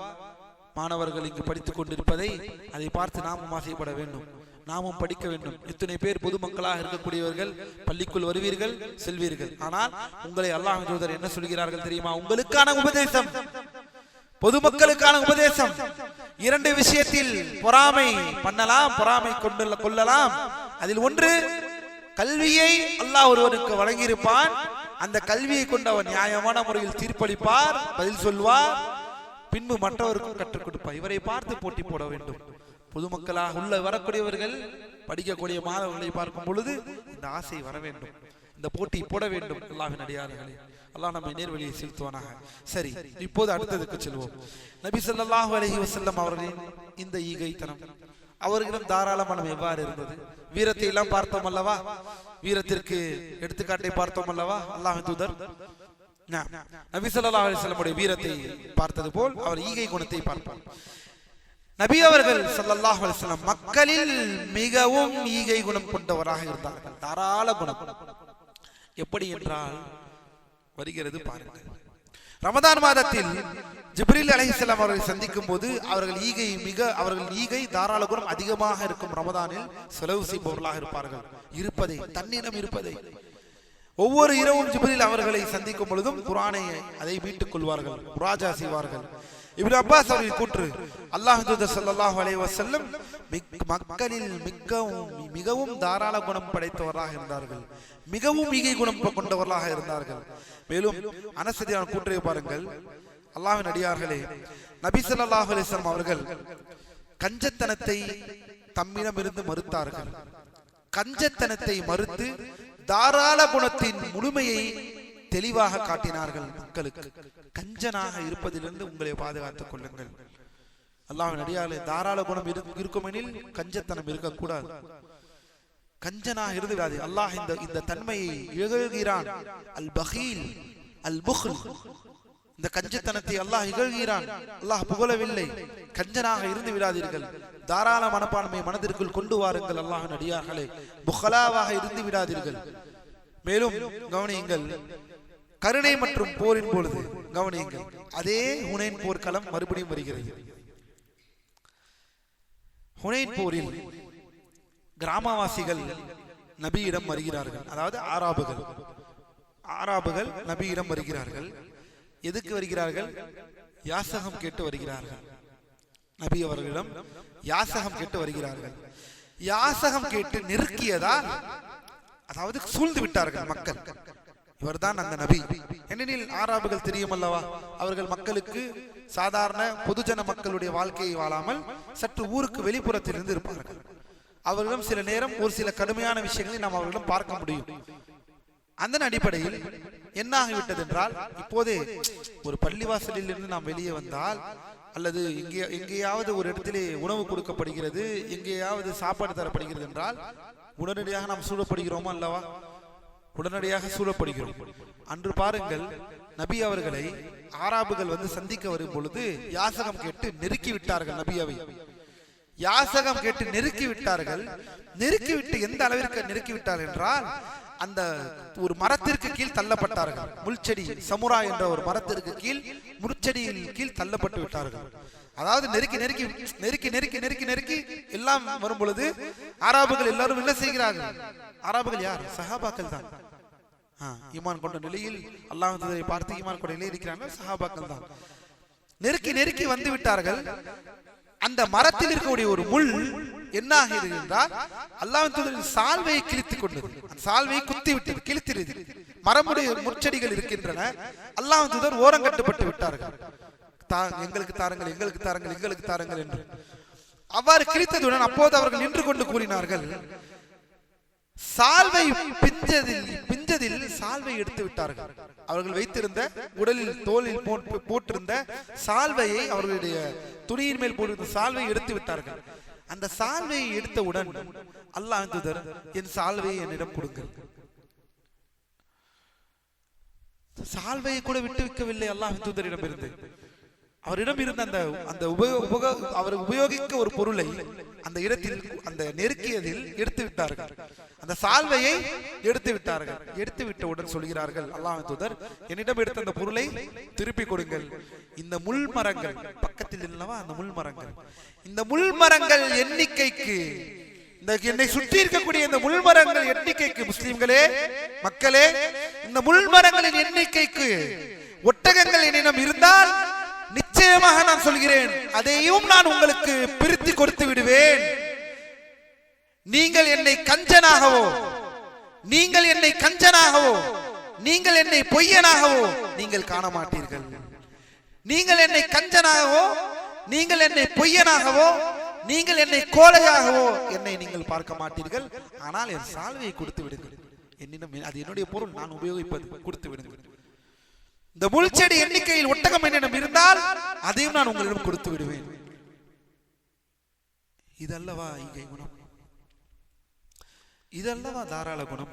மாணவர்கள் இங்கு படித்துக் கொண்டிருப்பதை அதை பார்த்து நாமும் ஆசைப்பட வேண்டும், நாமும் படிக்க வேண்டும். இத்தனை பேர் பொதுமக்களாக இருக்கக்கூடியவர்கள் பள்ளிக்குள் வருவீர்கள், செல்வீர்கள். ஆனால் உங்களை அல்லாஹ் தூதர் என்ன சொல்கிறார்கள் தெரியுமா? உங்களுக்கான உபதேசம், பொதுமக்களுக்கான உபதேசம். 2 விஷயத்தில் பொறாமை பண்ணலாம், பொறாமை கொள்ளலாம். அதில் ஒன்று, கல்வியை அல்லாஹ் ஒருவருக்கு வழங்கியிருப்பான். அந்த கல்வியை கொண்டு அவர் நியாயமான முறையில் தீர்ப்பளிப்பார், பதில் சொல்வார், பின்பு மற்றவருக்கும் கற்றுக் கொடுப்பார். இவரை பார்த்து போட்டி போட வேண்டும். பொதுமக்களாக வரக்கூடியவர்கள், படிக்கக்கூடிய மாணவர்களை பார்க்கும் பொழுது இந்த ஆசை வர வேண்டும், இந்த போட்டி போட வேண்டும். அல்லாஹ்வின் அடியார்களே, அல்லாஹ் நம்மை நேர்வழியை செலுத்துவானாக. சரி, இப்போது அடுத்ததுக்கு செல்வோம். நபி ஸல்லல்லாஹு அலைஹி வஸல்லம் அவர்களின் இந்த ஈகைத்தனம், அவர்களிடம் தாராள மனம் எவ்வாறு இருந்தது? வீரத்தை எல்லாம் பார்த்தோம் அல்லவா, வீரத்திற்கு எடுத்துக்காட்டை பார்த்தோம் அல்லவா. அல்லாஹ்வின் தூதர் நபி ஸல்லல்லாஹு அலைஹி வஸல்லம் வீரத்தை பார்த்தது போல் அவர் ஈகை குணத்தை பார்ப்போம். நபி அவர்கள் ஸல்லல்லாஹு அலைஹி வஸல்லம் மக்களில் மிகவும் ஈகை குணம் கொண்டவராக இருந்தார்கள். தாராள குணம். எப்படி என்றால் வருகிறது பாருங்கள். ரமதான் மாதத்தில் ஜிப்ரீல் அலைஹிஸ்ஸலாம் அவர்களை சந்திக்கும் போது அவர்கள் ஈகை தாராள குணம் அதிகமாக இருக்கும். ரமதானில் செலவு செய்பவர்களாக இருப்பார்கள். இருப்பதை தன்னிடம் இருப்பதை ஒவ்வொரு இரவும் ஜிப்ரீல் அவர்களை சந்திக்கும் பொழுதும் குர்ஆனை அதை மீட்டுக் கொள்வார்கள், முராஜா செய்வார்கள். இப்னு அப்பாஸ் அவர்கள் கூற்று, அல்லாஹ்வின் தூதர் ஸல்லல்லாஹு அலைஹி வஸல்லம் மக்களில் மிகவும் தாராள குணம் படைத்தவராக இருந்தார்கள், மிகவும் ஈகை குணம் கொண்டவர்களாக இருந்தார்கள். மேலும் அனஸ் ரலியல்லாஹு கூற்றை பாருங்கள். அல்லாஹ்வின் அடியார்களே, நபி ஸல்லல்லாஹு அலைஹி வஸல்லம் அவர்கள் கஞ்சத்தனத்தை தம்மிடம் இருந்து மறுத்தார்கள். கஞ்சத்தனத்தை மறுத்து தாராள குணத்தின் முழுமையை தெளிவாக காட்டினார்கள் மக்களுக்கு. கஞ்சனாக இருப்பதிலிருந்து உங்களை பாதுகாத்துக் கொள்ளுங்கள். அல்லாஹ்வின் அடியார்களே, தாராள குணம் இருக்குமெனில் கஞ்சத்தனம் இருக்கக்கூடாது. கஞ்சனாக இருந்து விடாது. அல்லாஹ் இந்த தன்மையை இகழ்கிறான். அல் பகீல் அல் புக்ல், இந்த கஞ்சத்தனத்தை அல்லாஹ் இகழ்கிறான், அல்லாஹ் புகழவில்லை. கஞ்சனாக இருந்து விடாதீர்கள். தாராள மனப்பான்மை மனதிற்குள் கொண்டு வாருங்கள். அல்லாஹ்வின் அடியார்களே, புகலாவாக இருந்து விடாதீர்கள். மேலும் கவனியுங்கள், கருணை மற்றும் போரின் பொழுது கவனியுங்கள், அதே ஹுனைன் போர்க்களம் மறுபடியும் வருகிறது. ஹுனைன் போரில் கிராமவாசிகள் நபியிடம் வருகிறார்கள். அதாவது ஆராபுகள் நபியிடம் வருகிறார்கள். எதுக்கு வருகிறார்கள்? யாசகம் கேட்டு வருகிறார்கள். நபி அவர்களிடம் யாசகம் கேட்டு வருகிறார்கள். யாசகம் கேட்டு நெருக்கியதால், அதாவது சூழ்ந்து விட்டார்கள் மக்கள். இவர்தான் அந்த நபி. ஏனெனில் ஆராபுகள் தெரியும் அல்லவா, அவர்கள் மக்களுக்கு சாதாரண பொதுஜன மக்களுடைய வாழ்க்கையை வாழாமல் சற்று ஊருக்கு வெளிப்புறத்தில் இருந்து இருப்பார்கள். அவர்களிடம் சில நேரம் ஒரு சில கடுமையான விஷயங்களை நாம் அவர்களிடம் பார்க்க முடியும். அந்த அடிப்படையில் என்ன ஆகிவிட்டது என்றால், இப்போதே ஒரு பள்ளிவாசலில் இருந்து நாம் வெளியே வந்தால், அல்லது எங்கேயாவது ஒரு இடத்திலே உணவு கொடுக்கப்படுகிறது, எங்கேயாவது சாப்பாடு தரப்படுகிறது என்றால் உடனடியாக நாம் சூழப்படுகிறோமா அல்லவா? உடனடியாக சூழப்படுகிறோம். அன்று பாருங்கள், நபி அவர்களை ஆராபுகள் வந்து சந்திக்க வரும் பொழுது யாசகம் கேட்டு நெருக்கி விட்டார்கள். நபியாவை யாசகம் கேட்டு நெருக்கி விட்டார்கள். நெருக்கிவிட்டு எந்த அளவிற்கு நெருக்கி விட்டார்கள் என்றால், அந்த ஒரு மரத்திற்கு கீழ் தள்ளப்பட்டார்கள். முள்செடி சமுரா என்ற ஒரு மரத்திற்கு கீழ் முள்செடியின் கீழ் தள்ளப்பட்டு விட்டார்கள். அதாவது நெருக்கி நெருக்கி நெருக்கி நெருக்கி நெருக்கி நெருக்கி எல்லாம் வரும் பொழுது ஆராபுகள் எல்லாரும் என்ன செய்கிறார்கள்? ஆராபுகள் யார்? சஹாபாக்கள் தான். ஈமான் கொண்ட நிலையில் அல்லாஹ்வை பார்த்து ஈமான் கொண்ட நிலையில் இருக்கிறார்கள் சஹாபாக்கள் தான். நெருக்கி நெருக்கி வந்து விட்டார்கள். அந்த மரத்தில் இருக்கக்கூடிய ஒரு முள் என்ன ஆகிறது என்றால், அல்லாஹ்வின் தூதரின் சால்வையை கிழித்துக் கொண்டது. அந்த சால்வையை குத்தி விட்டது, கிழித்திருது. மரமுடைய முற்செடிகள் இருக்கின்றன. அல்லாஹ்வின் தூதர் ஓரங்கட்டப்பட்டு விட்டார்கள். எங்களுக்கு தாருங்கள், எங்களுக்கு தாருங்கள், எங்களுக்கு தாருங்கள் என்று. அவ்வாறு கிழித்ததுடன் அப்போது அவர்கள் நின்று கொண்டு கூறினார்கள், சால்வை பிஞ்சதில் சால்வை எடுத்து விட்டார்கள். அவர்கள் வைத்திருந்த உடலில் தோளில் போட்டிருந்த சால்வையை, அவர்களுடைய துணியின் மேல் போட்டிருந்த சால்வையை எடுத்து விட்டார்கள். அந்த சால்வையை எடுத்தவுடன் அல்லாஹ்வின் தூதர், என் சால்வையை என்னிடம் கொடுங்கள். சால்வையை கூட விட்டு வைக்கவில்லை அல்லாஹ்வின் தூதரிடம் இருந்து. அவரிடம் இருந்த அந்த அவர் உபயோகிக்க ஒரு பொருளை அந்த இடத்தில், அந்த நெருக்கியதில் எடுத்து விட்டார்கள். அந்த சால்வையை எடுத்து விட்டார்கள். எடுத்து விட்டவுடன் சொல்கிறார்கள், அல்லாஹ்வின் தூதர், என்னிடம் எடுத்த அந்த பொருளை திருப்பி கொடுங்கள். இந்த முள் மரங்கள் பக்கத்தில் இல்லவா, அந்த முள் மரங்கள், இந்த முள் மரங்கள் எண்ணிக்கைக்கு, இந்த என்னை சுற்றி இருக்கக்கூடிய இந்த முள் மரங்கள் எண்ணிக்கைக்கு, முஸ்லிம்களே, மக்களே, இந்த முள் மரங்களின் எண்ணிக்கைக்கு ஒட்டகங்கள் என்னிடம் இருந்தால் நிச்சயமாக நான் சொல்கிறேன், அதையும் நான் உங்களுக்கு பிரித்து கொடுத்து விடுவேன். நீங்கள் என்னை கஞ்சனாகவோ, நீங்கள் என்னை கஞ்சனாகவோ, நீங்கள் என்னை பொய்யனாகவோ நீங்கள் காண மாட்டீர்கள். நீங்கள் என்னை கஞ்சனாகவோ, நீங்கள் என்னை பொய்யனாகவோ, நீங்கள் என்னை கோழையாகவோ என்னை நீங்கள் பார்க்க மாட்டீர்கள். ஆனால் என் சால்வையை கொடுத்து விடுங்கள். என்னிடம் அது என்னுடைய பொருள், நான் உபயோகிப்பது, கொடுத்து விடுங்கள். இந்த முள்செடி எண்ணிக்கையில் ஒட்டகம் என்னிடம் இருந்தால் அதையும் நான் உங்களிடம் கொடுத்து விடுவேன். இதல்லவா ஈகை குணம், இதல்லவா தாராள குணம்,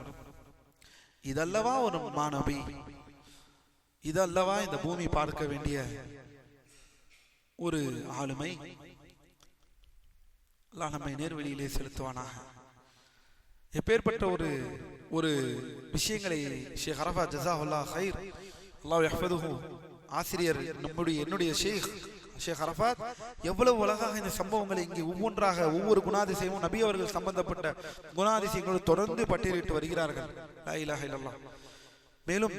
இதல்லவா ஒரு மாணவி, இதல்லவா இந்த பூமி பார்க்க வேண்டிய ஒரு ஆளுமை. அல்லாஹ் நம்மை நேர்வழியிலே செலுத்துவானாக. எப்பேற்பட்ட ஒரு விஷயங்களை ஷேக் அரஃபாத் ஜஸாஹுல்லாஹ் கைர் அல்லாஹ் யஹ்ஃபதுஹு ஆசிரியர் என்னுடைய ஷேக் அரஃபாத் எவ்வளவு அழகாக இந்த சம்பவங்களை இங்கே ஒவ்வொன்றாக ஒவ்வொரு குணாதிசயமும் நபி அவர்கள் சம்பந்தப்பட்ட குணாதிசயங்களோடு தொடர்ந்து பட்டியலிட்டு வருகிறார்கள். லா இலாஹ இல்லல்லாஹ். மேலும்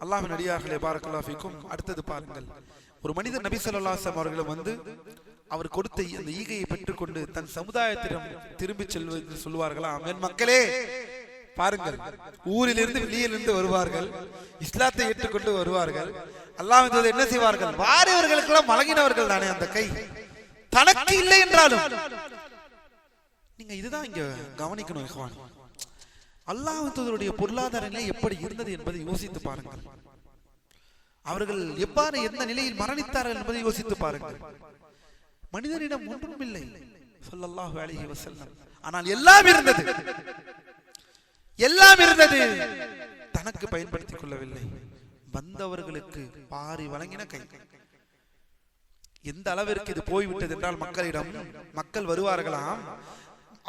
அல்லாஹ்வின் அடியார்களே பாரக்கல்லாஹு ஃபீக்கும். அடுத்தது பாருங்கள், ஒரு மனிதர் நபி ஸல்லல்லாஹு அலைஹி வஸல்லம் அவர்களும் வந்து அவர் கொடுத்த அந்த ஈகையை பெற்றுக்கொண்டு தன் சமுதாயத்திடம் திரும்பி செல்வது சொல்வார்களாம், என் மக்களே பாருங்கள், ஊரிலிருந்து வெளியிலிருந்து வருவார்கள், இஸ்லாத்தை ஏற்றுக்கொண்டு வருவார்கள். அல்லாஹ் என்ன செய்வார்கள், வாரியவர்களுக்கெல்லாம் வழங்கினவர்கள் தானே அந்த கை, தனக்கு இல்லை என்றாலும். நீங்க இதுதான் இங்க கவனிக்கணும் இஹ்வான். அல்லாஹ்வுடைய பொருளாதார நிலை எப்படி இருந்தது என்பதை யோசித்து பாருங்கள். அவர்கள் எவ்வாறு எந்த நிலையில் மரணித்தார்கள் என்பதை யோசித்து பாருங்கள். மனிதனிடம் ஒன்றும் இல்லை ஸல்லல்லாஹு அலைஹி வஸல்லம், ஆனால் எல்லாம் இருந்தது, எல்லாம் இருந்தது, தனக்கு பயன்படுத்திக் கொள்ளவில்லை. வந்தவர்களுக்கு பாரி வழங்கின கை. எந்த அளவிற்கு இது போய்விட்டது என்றால் மக்கள் வருவார்களாம்,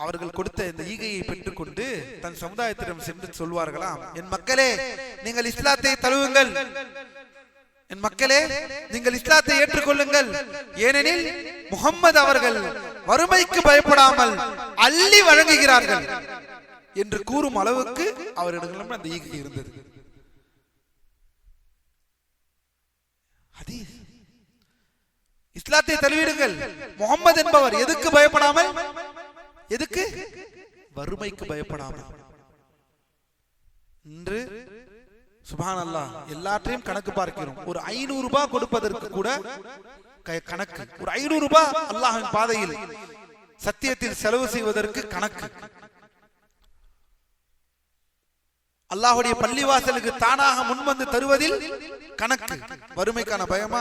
அவர்கள் கொடுத்த இந்த ஈகையை பெற்றுக்கொண்டு தன் சமுதாயத்திடம் சென்று சொல்வார்களாம், என் மக்களே நீங்கள் இஸ்லாத்தை தழுவுங்கள், என் மக்களே நீங்கள் இஸ்லாத்தை ஏற்றுக்கொள்ளுங்கள், ஏனெனில் முஹம்மது அவர்கள் வறுமைக்கு பயப்படாமல் அள்ளி வழங்குகிறார்கள் என்று கூறும் அளவுக்கு அவரிடம் அந்த ஈகை இருந்தது. இஸ்லாத்தை தழுவிடுங்கள், முஹம்மது என்பவர் எதுக்கு பயப்படாமல், எதுக்கு, வறுமைக்கு பயப்படாமல். இன்று சுப்ஹானல்லாஹ் எல்லாற்றையும் கணக்கு பார்க்கிறோம். ஒரு 500 ரூபாய் கொடுப்பதற்கு கூட கணக்கு, ஒரு 500 ரூபாய் அல்லாஹ்வின் பாதையில் சத்தியத்தில் செலவு செய்வதற்கு கணக்கு, அல்லாஹ்வுடைய பள்ளிவாசலுக்கு தானாக முன்வந்து தருவதில் கணக்கு. வறுமைக்கான பயமா?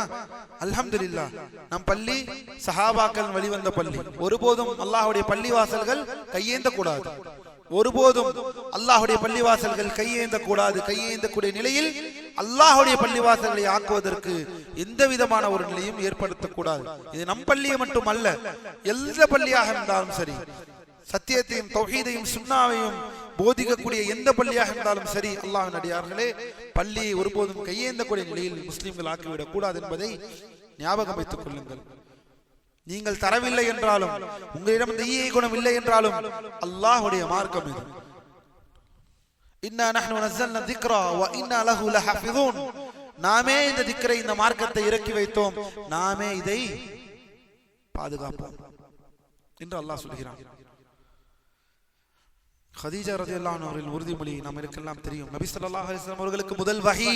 அல்ஹம்துலில்லாஹ், நம் பள்ளி சஹாபாக்கள் வழிவந்த பள்ளி. ஒருபோதும் அல்லாஹ்வுடைய பள்ளிவாசல்கள் கையேந்த கூடாது, ஒருபோதும் அல்லாஹ்வுடைய பள்ளிவாசல்கள் கையேந்த கூடாது. கையேந்தக்கூடிய நிலையில் அல்லாஹ்வுடைய பள்ளிவாசல்களை ஆக்குவதற்கு எந்த விதமான ஒரு நிலையும் ஏற்படுத்தக்கூடாது. இது நம் பள்ளியை மட்டும் அல்ல, எந்த பள்ளியாக இருந்தாலும் சரி, சத்தியத்தையும் தௌஹீதையும் சுன்னாவையும் போதிக்கக்கூடிய எந்த பள்ளியாக இருந்தாலும் சரி, அல்லாஹ்வின் அடியார்களே, பள்ளியை ஒருபோதும் கையேந்தக்கூடிய நிலையில் முஸ்லிம்கள் ஆக்கிவிடக் கூடாது என்பதை ஞாபகம் வைத்துக் கொள்ளுங்கள். நீங்கள் தரவில்லை என்றாலும், உங்களிடம் இந்த ஈகை குணம் இல்லை என்றாலும், அல்லாஹ்வுடைய மார்க்கம் இது. இன்னா நஹ்னு நஸல்னா ذிக்ரா வ இன்னா லஹு லஹாஃபிஸூன். நாமே இந்த திக்ரை, இந்த மார்க்கத்தை இறக்கி வைத்தோம், நாமே இதை பாதுகாப்போம் என்று அல்லாஹ் சொல்கிறான். கதீஜா ரலியல்லாஹு அன்ஹா அவர்களின் உறுதிமொழி நாம் இருக்கலாம் தெரியும். நபி ஸல்லல்லாஹு அலைஹி வஸல்லம் அவர்களுக்கு முதல் வஹி,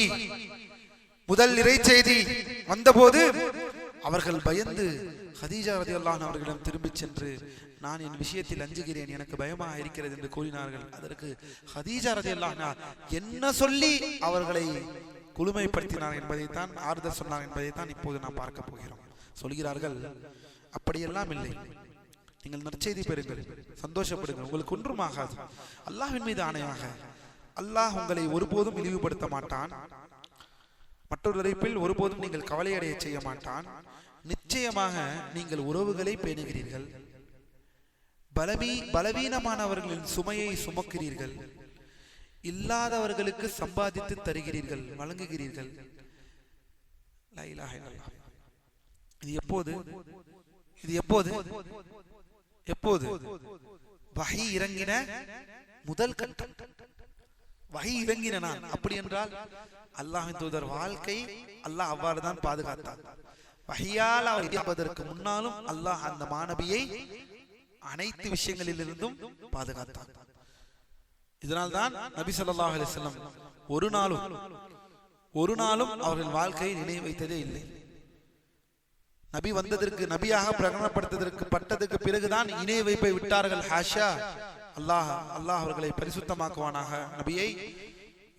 முதல் இறை செய்தி வந்தபோது அவர்கள் பயந்து கதீஜா ரலியல்லாஹு அன்ஹா அவர்களிடம் திரும்பி சென்று, நான் என் விஷயத்தில் அஞ்சுகிறேன், எனக்கு பயமாக இருக்கிறது என்று கூறினார்கள். அதற்கு கதீஜா ரலியல்லாஹு அன்ஹா என்ன சொல்லி அவர்களை குளுமைப்படுத்தினார் என்பதைத்தான், ஆறுதல் சொன்னார் என்பதைத்தான் இப்போது நாம் பார்க்க போகிறோம். சொல்கிறார்கள், அப்படியெல்லாம் இல்லை, நீங்கள் நற்செய்தி பெறுங்கள், சந்தோஷப்படுங்கள், உங்களுக்கு ஒன்றும் ஆகாது. அல்லாஹ்வின் மீது ஆணையாக, அல்லாஹ் உங்களை ஒருபோதும் இழிவுபடுத்த மாட்டான், மற்றொரு அழைப்பில் ஒருபோதும் நீங்கள் கவலையடைய செய்ய மாட்டான். நிச்சயமாக நீங்கள் உறவுகளை பேணுகிறீர்கள், பலவீனமானவர்களின் சுமையை சுமக்கிறீர்கள், இல்லாதவர்களுக்கு சம்பாதித்து தருகிறீர்கள், வழங்குகிறீர்கள். லா இலாஹ இல்லல்லாஹ். இது எப்போது? இது எப்போது? எப்போது? வஹி இறங்கின முதல் கட்டம், வஹி இறங்கின நான். அப்படி என்றால் அல்லாஹ்வின் தூதர் வாழ்க்கை அல்லாஹ் அவ்வாறு தான் பாதுகாத்தார். வஹியால் அவர் இருப்பதற்கு முன்னாலும் அல்லாஹ் அந்த மாணவியை அனைத்து விஷயங்களிலிருந்தும் பாதுகாத்தார். இதனால் தான் நபி ஸல்லல்லாஹு அலைஹி வஸல்லம் ஒரு நாளும் அவர்கள் வாழ்க்கையை நினைவு வைத்ததே இல்லை. நபி வந்ததற்கு, நபியாக பிரகடனப்படுத்ததற்கு பட்டதற்கு பிறகுதான் இணை வைப்பை விட்டார்கள். ஹாஷா, அல்லாஹ் அவர்களை பரிசுத்தமாக்குவானாக. நபியை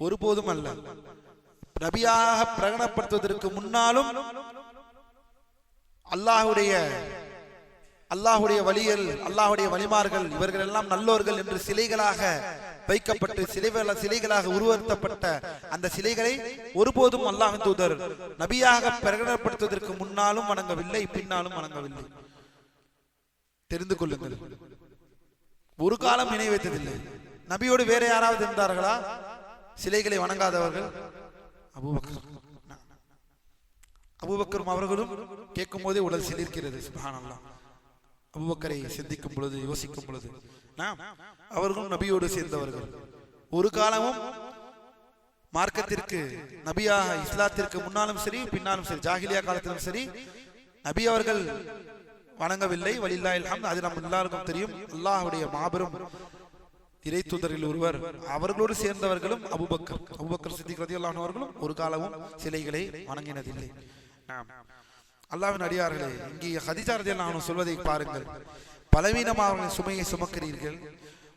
ஒருபோதும் அல்ல, நபியாக பிரகடனப்படுத்துவதற்கு முன்னாலும் அல்லாஹுடைய வலியல், அல்லாஹுடைய வலிமார்கள் இவர்கள் எல்லாம் நல்லோர்கள் என்று சிலைகளாக வைக்கப்பட்டு சிலைகளாக உருவப்படுத்தப்பட்ட அந்த சிலைகளை ஒருபோதும் அல்லாஹ்வின் தூதர் நபியாக பிரகடனப்படுத்துவதற்கு முன்னாலும் வணங்கவில்லை, பின்னாலும் வணங்கவில்லை. தெரிந்து கொள்ளுங்கள், ஒரு காலம் இணை வைத்ததில்லை. நபியோடு வேற யாராவது இருந்தார்களா சிலைகளை வணங்காதவர்கள்? அபூபக்கரும் அவர்களும் கேட்கும் போதே உடல் சிலிர்க்கிறது. சுப்ஹானல்லாஹ். அபூபக்கரை சிந்திக்கும் பொழுது, யோசிக்கும் பொழுது, அவர்களும் நபியோடு சேர்ந்தவர்கள். ஒரு காலமும் மார்க்கத்திற்கு நபியாக இஸ்லாத்திற்கு முன்னாலும் சரி பின்னாலும் சரி, ஜாஹிலியா காலத்திலும் சரி, நபி அவர்கள் வணங்கவில்லை. வலில்லாஹில் ஹம்த். அது நம்ம எல்லாருக்கும் தெரியும். அல்லாஹ்வுடைய மாபெரும் இறை தூதரில் ஒருவர். அவர்களோடு சேர்ந்தவர்களும் அபூபக்கர் சித்திக் ரலியல்லாஹு அன்ஹு அவர்களும் ஒரு காலமும் சிலைகளை வணங்கினதில்லை. அல்லாஹ்வின் அடியார்களே, இங்கே ஹதீஜா ரலியல்லாஹு அன்ஹா சொல்வதை பாருங்கள். பலவீனமான சுமையை சுமக்கிறீர்கள்,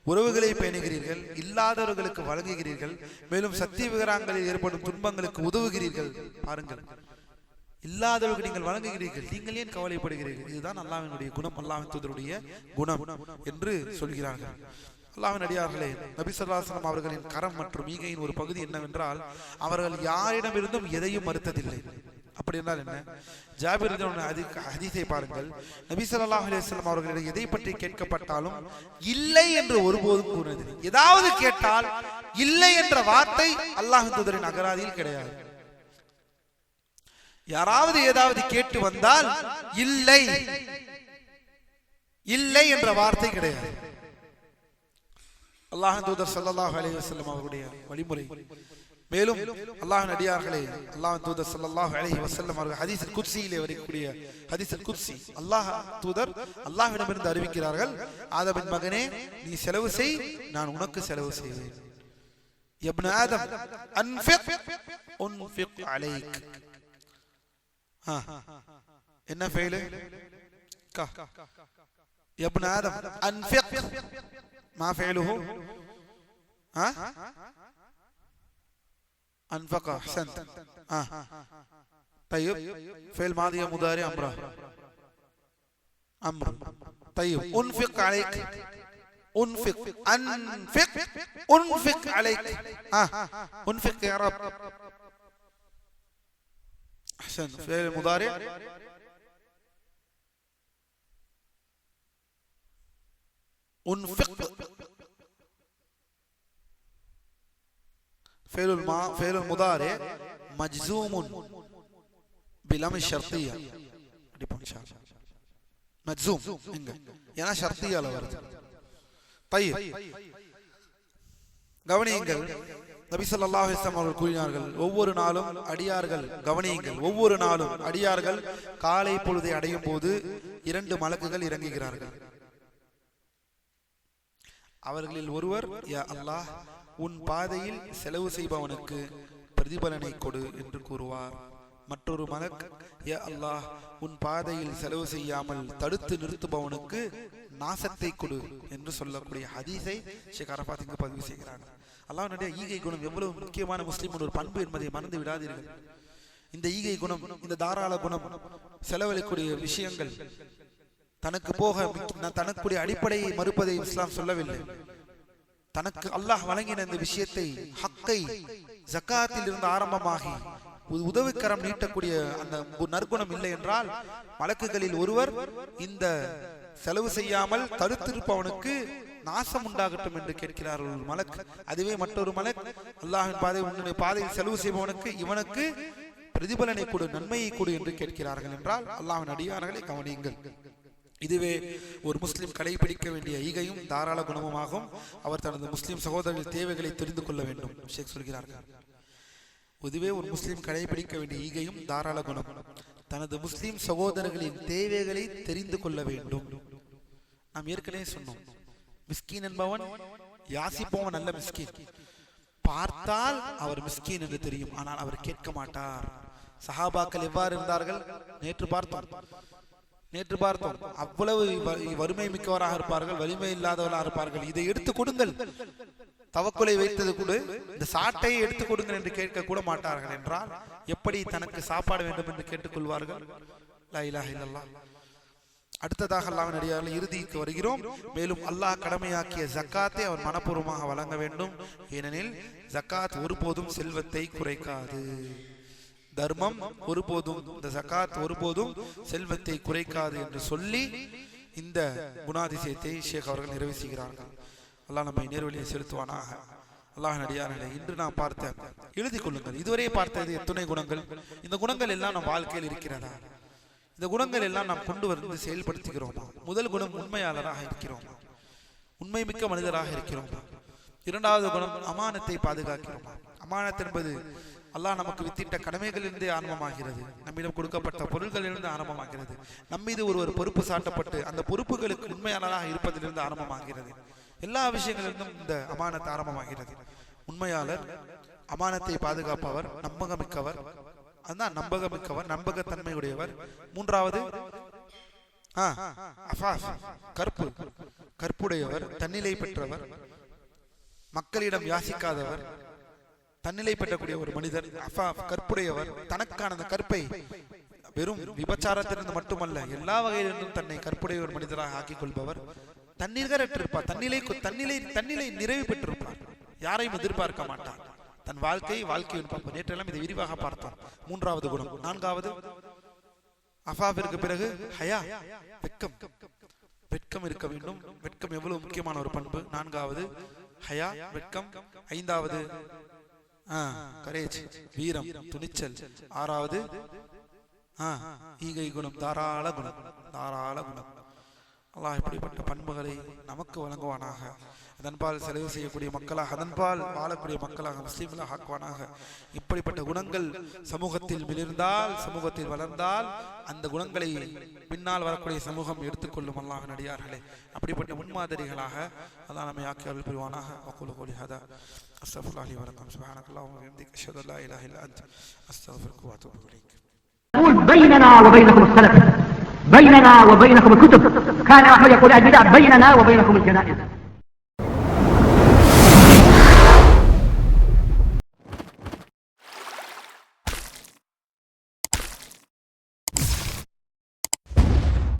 உறவுகளை பேணுகிறீர்கள், இல்லாதவர்களுக்கு வழங்குகிறீர்கள், மேலும் சத்திய விவகாரங்களில் ஏற்படும் துன்பங்களுக்கு உதவுகிறீர்கள். பாருங்கள், இல்லாதவர்களுக்கு நீங்கள் வழங்குகிறீர்கள், நீங்கள் ஏன் கவலைப்படுகிறீர்கள்? இதுதான் அல்லாஹ்வினுடைய குணம், அல்லாஹ்வின் தூதருடைய குணம் என்று சொல்கிறார்கள். அல்லாஹ்வின் அடியார்களே, நபி ஸல்லல்லாஹு அலைஹி வஸல்லம் அவர்களின் கரம் மற்றும் ஈகையின் ஒரு பகுதி என்னவென்றால், அவர்கள் யாரிடமிருந்தும் எதையும் மறுத்ததில்லை. அப்படி என்றால் என்ன? ஜாபிர் ஹதீஸை பாருங்கள். நபி ஸல்லல்லாஹு அலைஹி வஸல்லம் அவர்களிடம் எதை பற்றி கேட்கப்பட்டாலும் இல்லை என்று ஒருபோதும் கூறினதில்லை. ஏதாவது கேட்டால் இல்லை என்ற வார்த்தை அல்லாஹ்வின் தூதரின் அகராதியில் கிடையாது. யாராவது ஏதாவது கேட்டு வந்தால் இல்லை இல்லை என்ற வார்த்தை கிடையாது. அல்லாஹ்வின் தூதர் ஸல்லல்லாஹு அலைஹி வஸல்லம் அவருடைய வழிமுறை. மேலும் அல்லாஹ்வின் அடியார்களே, அல்லாஹ்வின் தூதர் ஸல்லல்லாஹு அலைஹி வஸல்லம் அவர்கள் ஹதீஸுல் குத்ஸியிலே வரக்கூடிய ஹதீஸுல் குத்ஸி, அல்லாஹ் தூதர் அல்லாஹ்விடமிருந்து அறிவிக்கிறார்கள், ஆதமின் மகனே, நீ செலவு செய், நான் உனக்கு செலவு செய்வேன். இப்னு ஆதம் அன்ஃபிக் உன்ஃபிக் அலைக். என்ன ஃபெயிலு? கா இப்னு ஆதம் அன்ஃபிக் ما فعله؟ أنفق. أحسنت. طيب فعل ماضي مضارع أمر. طيب أنفق عليك. أنفق عليك. أنفق يا رب. أحسنت. فعل مضارع أنفق. فعل المضارع مجزوم بلام الشرطية. مجزوم ஏன்னா ஷர்த்தியால வருது. طيب கவனியுங்கள், நபி ஸல்லல்லாஹு அலைஹி வஸல்லம் அவர்கள் கூறினார்கள், ஒவ்வொரு நாளும் அடியார்கள், கவனியுங்கள், ஒவ்வொரு நாளும் அடியார்கள் காலை பொழுதை அடையும் போது 2 மலக்குகள் இறங்குகிறார்கள். அவர்களில் ஒருவர், யா அல்லாஹ், உன் பாதையில் செலவு செய்பவனுக்கு பிரதிபலனை கொடு என்று கூறுவார். மற்றொரு மலக், யா அல்லாஹ், உன் பாதையில் செலவு செய்யாமல் தடுத்து நிறுத்துபவனுக்கு நாசத்தை கொடு என்று சொல்லக்கூடிய ஹதீஸை ஷேக் அரஃபாத் இங்கு பதிவு செய்கிறார். அல்லாஹ்வுடைய ஈகை குணம் எவ்வளவு முக்கியமான முஸ்லிம் ஒரு பண்பு என்பதை மறந்து விடாதீர்கள். இந்த ஈகை குணம், இந்த தாராள குணம், செலவழிக்கூடிய விஷயங்கள், தனக்குடைய அடிப்படையை மறுப்பதை இஸ்லாம் சொல்லவில்லை. தனக்கு அல்லாஹ் வழங்கின இந்த விஷயத்தை, ஹக்கை, ஜக்காத்தில் இருந்து ஆரம்பமாகி உதவிக்கரம் நீட்டக்கூடிய அந்த நற்குணம் இல்லை என்றால், மலக்குகளில் ஒருவர் இந்த செலவு செய்யாமல் தடுத்திருப்பவனுக்கு நாசம் உண்டாகட்டும் என்று கேட்கிறார்கள் ஒரு மலக். அதுவே மற்றொரு மலக், அல்லாஹ்வின் பாதை, உன்னுடைய பாதையில் செலவு செய்பவனுக்கு இவனுக்கு பிரதிபலனை கொடு, நன்மையை கொடு என்று கேட்கிறார்கள் என்றால், அல்லாஹ்வின் அடியார்களை கவனியுங்கள். இதுவே ஒரு முஸ்லிம் கடைபிடிக்க வேண்டிய ஈகையும் தாராள குணமுமாகும். அவர் தனது முஸ்லிம் சகோதரர்களின் தேவைகளை தெரிந்து கொள்ள வேண்டும். ஷேக் சொல்கிறார்கள், இதுவே ஒரு முஸ்லிம் கடைபிடிக்க வேண்டிய ஈகையும் தாராள குணம், தனது முஸ்லிம் சகோதரர்களின் தேவைகளை தெரிந்து கொள்ள வேண்டும். நாம் ஏற்கனவே சொன்னோம், மிஸ்கீன் என்பவன் யாசிப்பவன் அல்ல மிஸ்கீன். பார்த்தால் அவர் மிஸ்கீன் என்று தெரியும், ஆனால் அவர் கேட்க மாட்டார். சஹாபாக்கள் எவ்வாறு இருந்தார்கள் நேற்று பார்த்தோம். அவ்வளவு வறுமை மிக்கவராக இருப்பார்கள், வலிமை இல்லாதவராக இருப்பார்கள். இதை எடுத்து கொடுங்கள், தவக்குலை வைத்தது கூட இந்த சாட்டையை எடுத்துக் கொடுங்கள் என்று கேட்க கூட மாட்டார்கள் என்றால் எப்படி தனக்கு சாப்பாடு வேண்டும் என்று கேட்டுக்கொள்வார்கள்? லா இலாஹ இல்லல்லாஹ். அடுத்ததாக அல்லாஹ்வின் அடியார்கள் இறுதிக்கு வருகிறோம். மேலும் அல்லாஹ் கடமையாக்கிய ஜக்காத்தை அவர் மனப்பூர்வமாக வழங்க வேண்டும். ஏனெனில் ஜக்காத் ஒருபோதும் செல்வத்தை குறைக்காது. தர்மம் ஒருபோதும், இந்த ஜக்காத் ஒருபோதும் செல்வத்தை குறைக்காது என்று சொல்லி இந்த குணாதிசயத்தை ஷேக் அவர்கள் நிறைவு செய்கிறார்கள். அல்லாஹ் நம்மை நேர்வழியை செலுத்துவானாக. அல்லாஹ்வின் அடியார்களே, இன்று நாம் பார்த்த, எழுதிக் கொள்ளுங்கள், இதுவரை பார்த்தது எத்தனை குணங்கள்? இந்த குணங்கள் எல்லாம் நம் வாழ்க்கையில் இருக்கிறதா? இந்த குணங்கள் எல்லாம் நாம் கொண்டு வந்து செயல்படுத்துகிறோமா? முதல் குணம், உண்மையாளராக இருக்கிறோமா? உண்மை மிக்க மனிதராக இருக்கிறோமா? இரண்டாவது குணம், அமானத்தை பாதுகாக்கிறோமா? அமானத் என்பது அல்லாஹ் நமக்கு வித்திட்ட கடமைகளிலிருந்தே ஆரம்பமாகிறது. நம்மிடம் கொடுக்கப்பட்ட பொருள்களிலிருந்து ஆரம்பமாகிறது. நம்மீது ஒருவர் பொறுப்பு சாட்டப்பட்டு அந்த பொறுப்புகளுக்கு உண்மையாளராக இருப்பதிலிருந்து ஆரம்பமாகிறது. எல்லா விஷயங்களிலிருந்தும் இந்த அமானத் ஆரம்பமாகிறது. உண்மையாளர், அமானத்தை பாதுகாப்பவர், நம்பகமிக்கவர், அதுதான் நம்பகமிக்கவர், நம்பகத்தன்மையுடையவர். மூன்றாவது அஃபாஃப், கற்புடையவர், தன்னிலை பெற்றவர், மக்களிடம் யாசிக்காதவர், தன்னிலை பெற்றக்கூடிய ஒரு மனிதர். அஃபாஃப், கற்புடையவர், தனக்கான அந்த கற்பை வெறும் விபச்சாரத்திலிருந்து மட்டுமல்ல எல்லா வகையிலிருந்தும் தன்னை கற்புடைய ஒரு மனிதராக ஆக்கிக் கொள்பவர். தன்னிகரற்றிருப்பார், தன்னிலை நிறைவு பெற்றிருப்பார், யாரையும் எதிர்பார்க்க மாட்டார், தன் வாழ்க்கையை பார்ப்பார். நேற்றெல்லாம் இதை விரிவாக பார்த்தோம். மூன்றாவது குணம். நான்காவது, அஃபாஃபிற்கு பிறகு ஹயா, வெட்கம் இருக்க வேண்டும். வெட்கம் எவ்வளவு முக்கியமான ஒரு பண்பு. நான்காவது ஹயா, வெட்கம். ஐந்தாவது கரேஜ், வீரம், துணிச்சல். ஆறாவது ஈகை குணம், தாராள குணம். அல்லாஹ் இப்படிப்பட்ட பண்புகளை நமக்கு வழங்குவானாக. அதன்பால் செலவு செய்யக்கூடிய மக்களாக, அதன்பால் வாழக்கூடிய மக்களாக, முஸ்லீம்களாக ஆக்குவானாக. இப்படிப்பட்ட குணங்கள் சமூகத்தில் மிளிர்ந்தால், சமூகத்தில் வளர்ந்தால், அந்த குணங்களை பின்னால் வரக்கூடிய சமூகம் எடுத்துக்கொள்ளும். அல்லாஹ்வின் அடியார்களே, அப்படிப்பட்ட முன்மாதிரிகளாக அல்லாஹ் நம்மை ஆக்கி அருள் புரிவானாக. வகூலு கௌலி ஹாதா அஸ்தக்ஃபிருல்லாஹ் லி வ லக்கும். சுப்ஹானக்கல்லாஹும்ம வ பிஹம்திக அஷ்ஹது அல்லா இலாஹா இல்லா அன்த அஸ்தக்ஃபிருக வ அத்தூபு இலைக். بيننا وبينكم السلف، بيننا وبينكم الكتب. كان أحمد يقول البدع بيننا وبينكم الجنائز.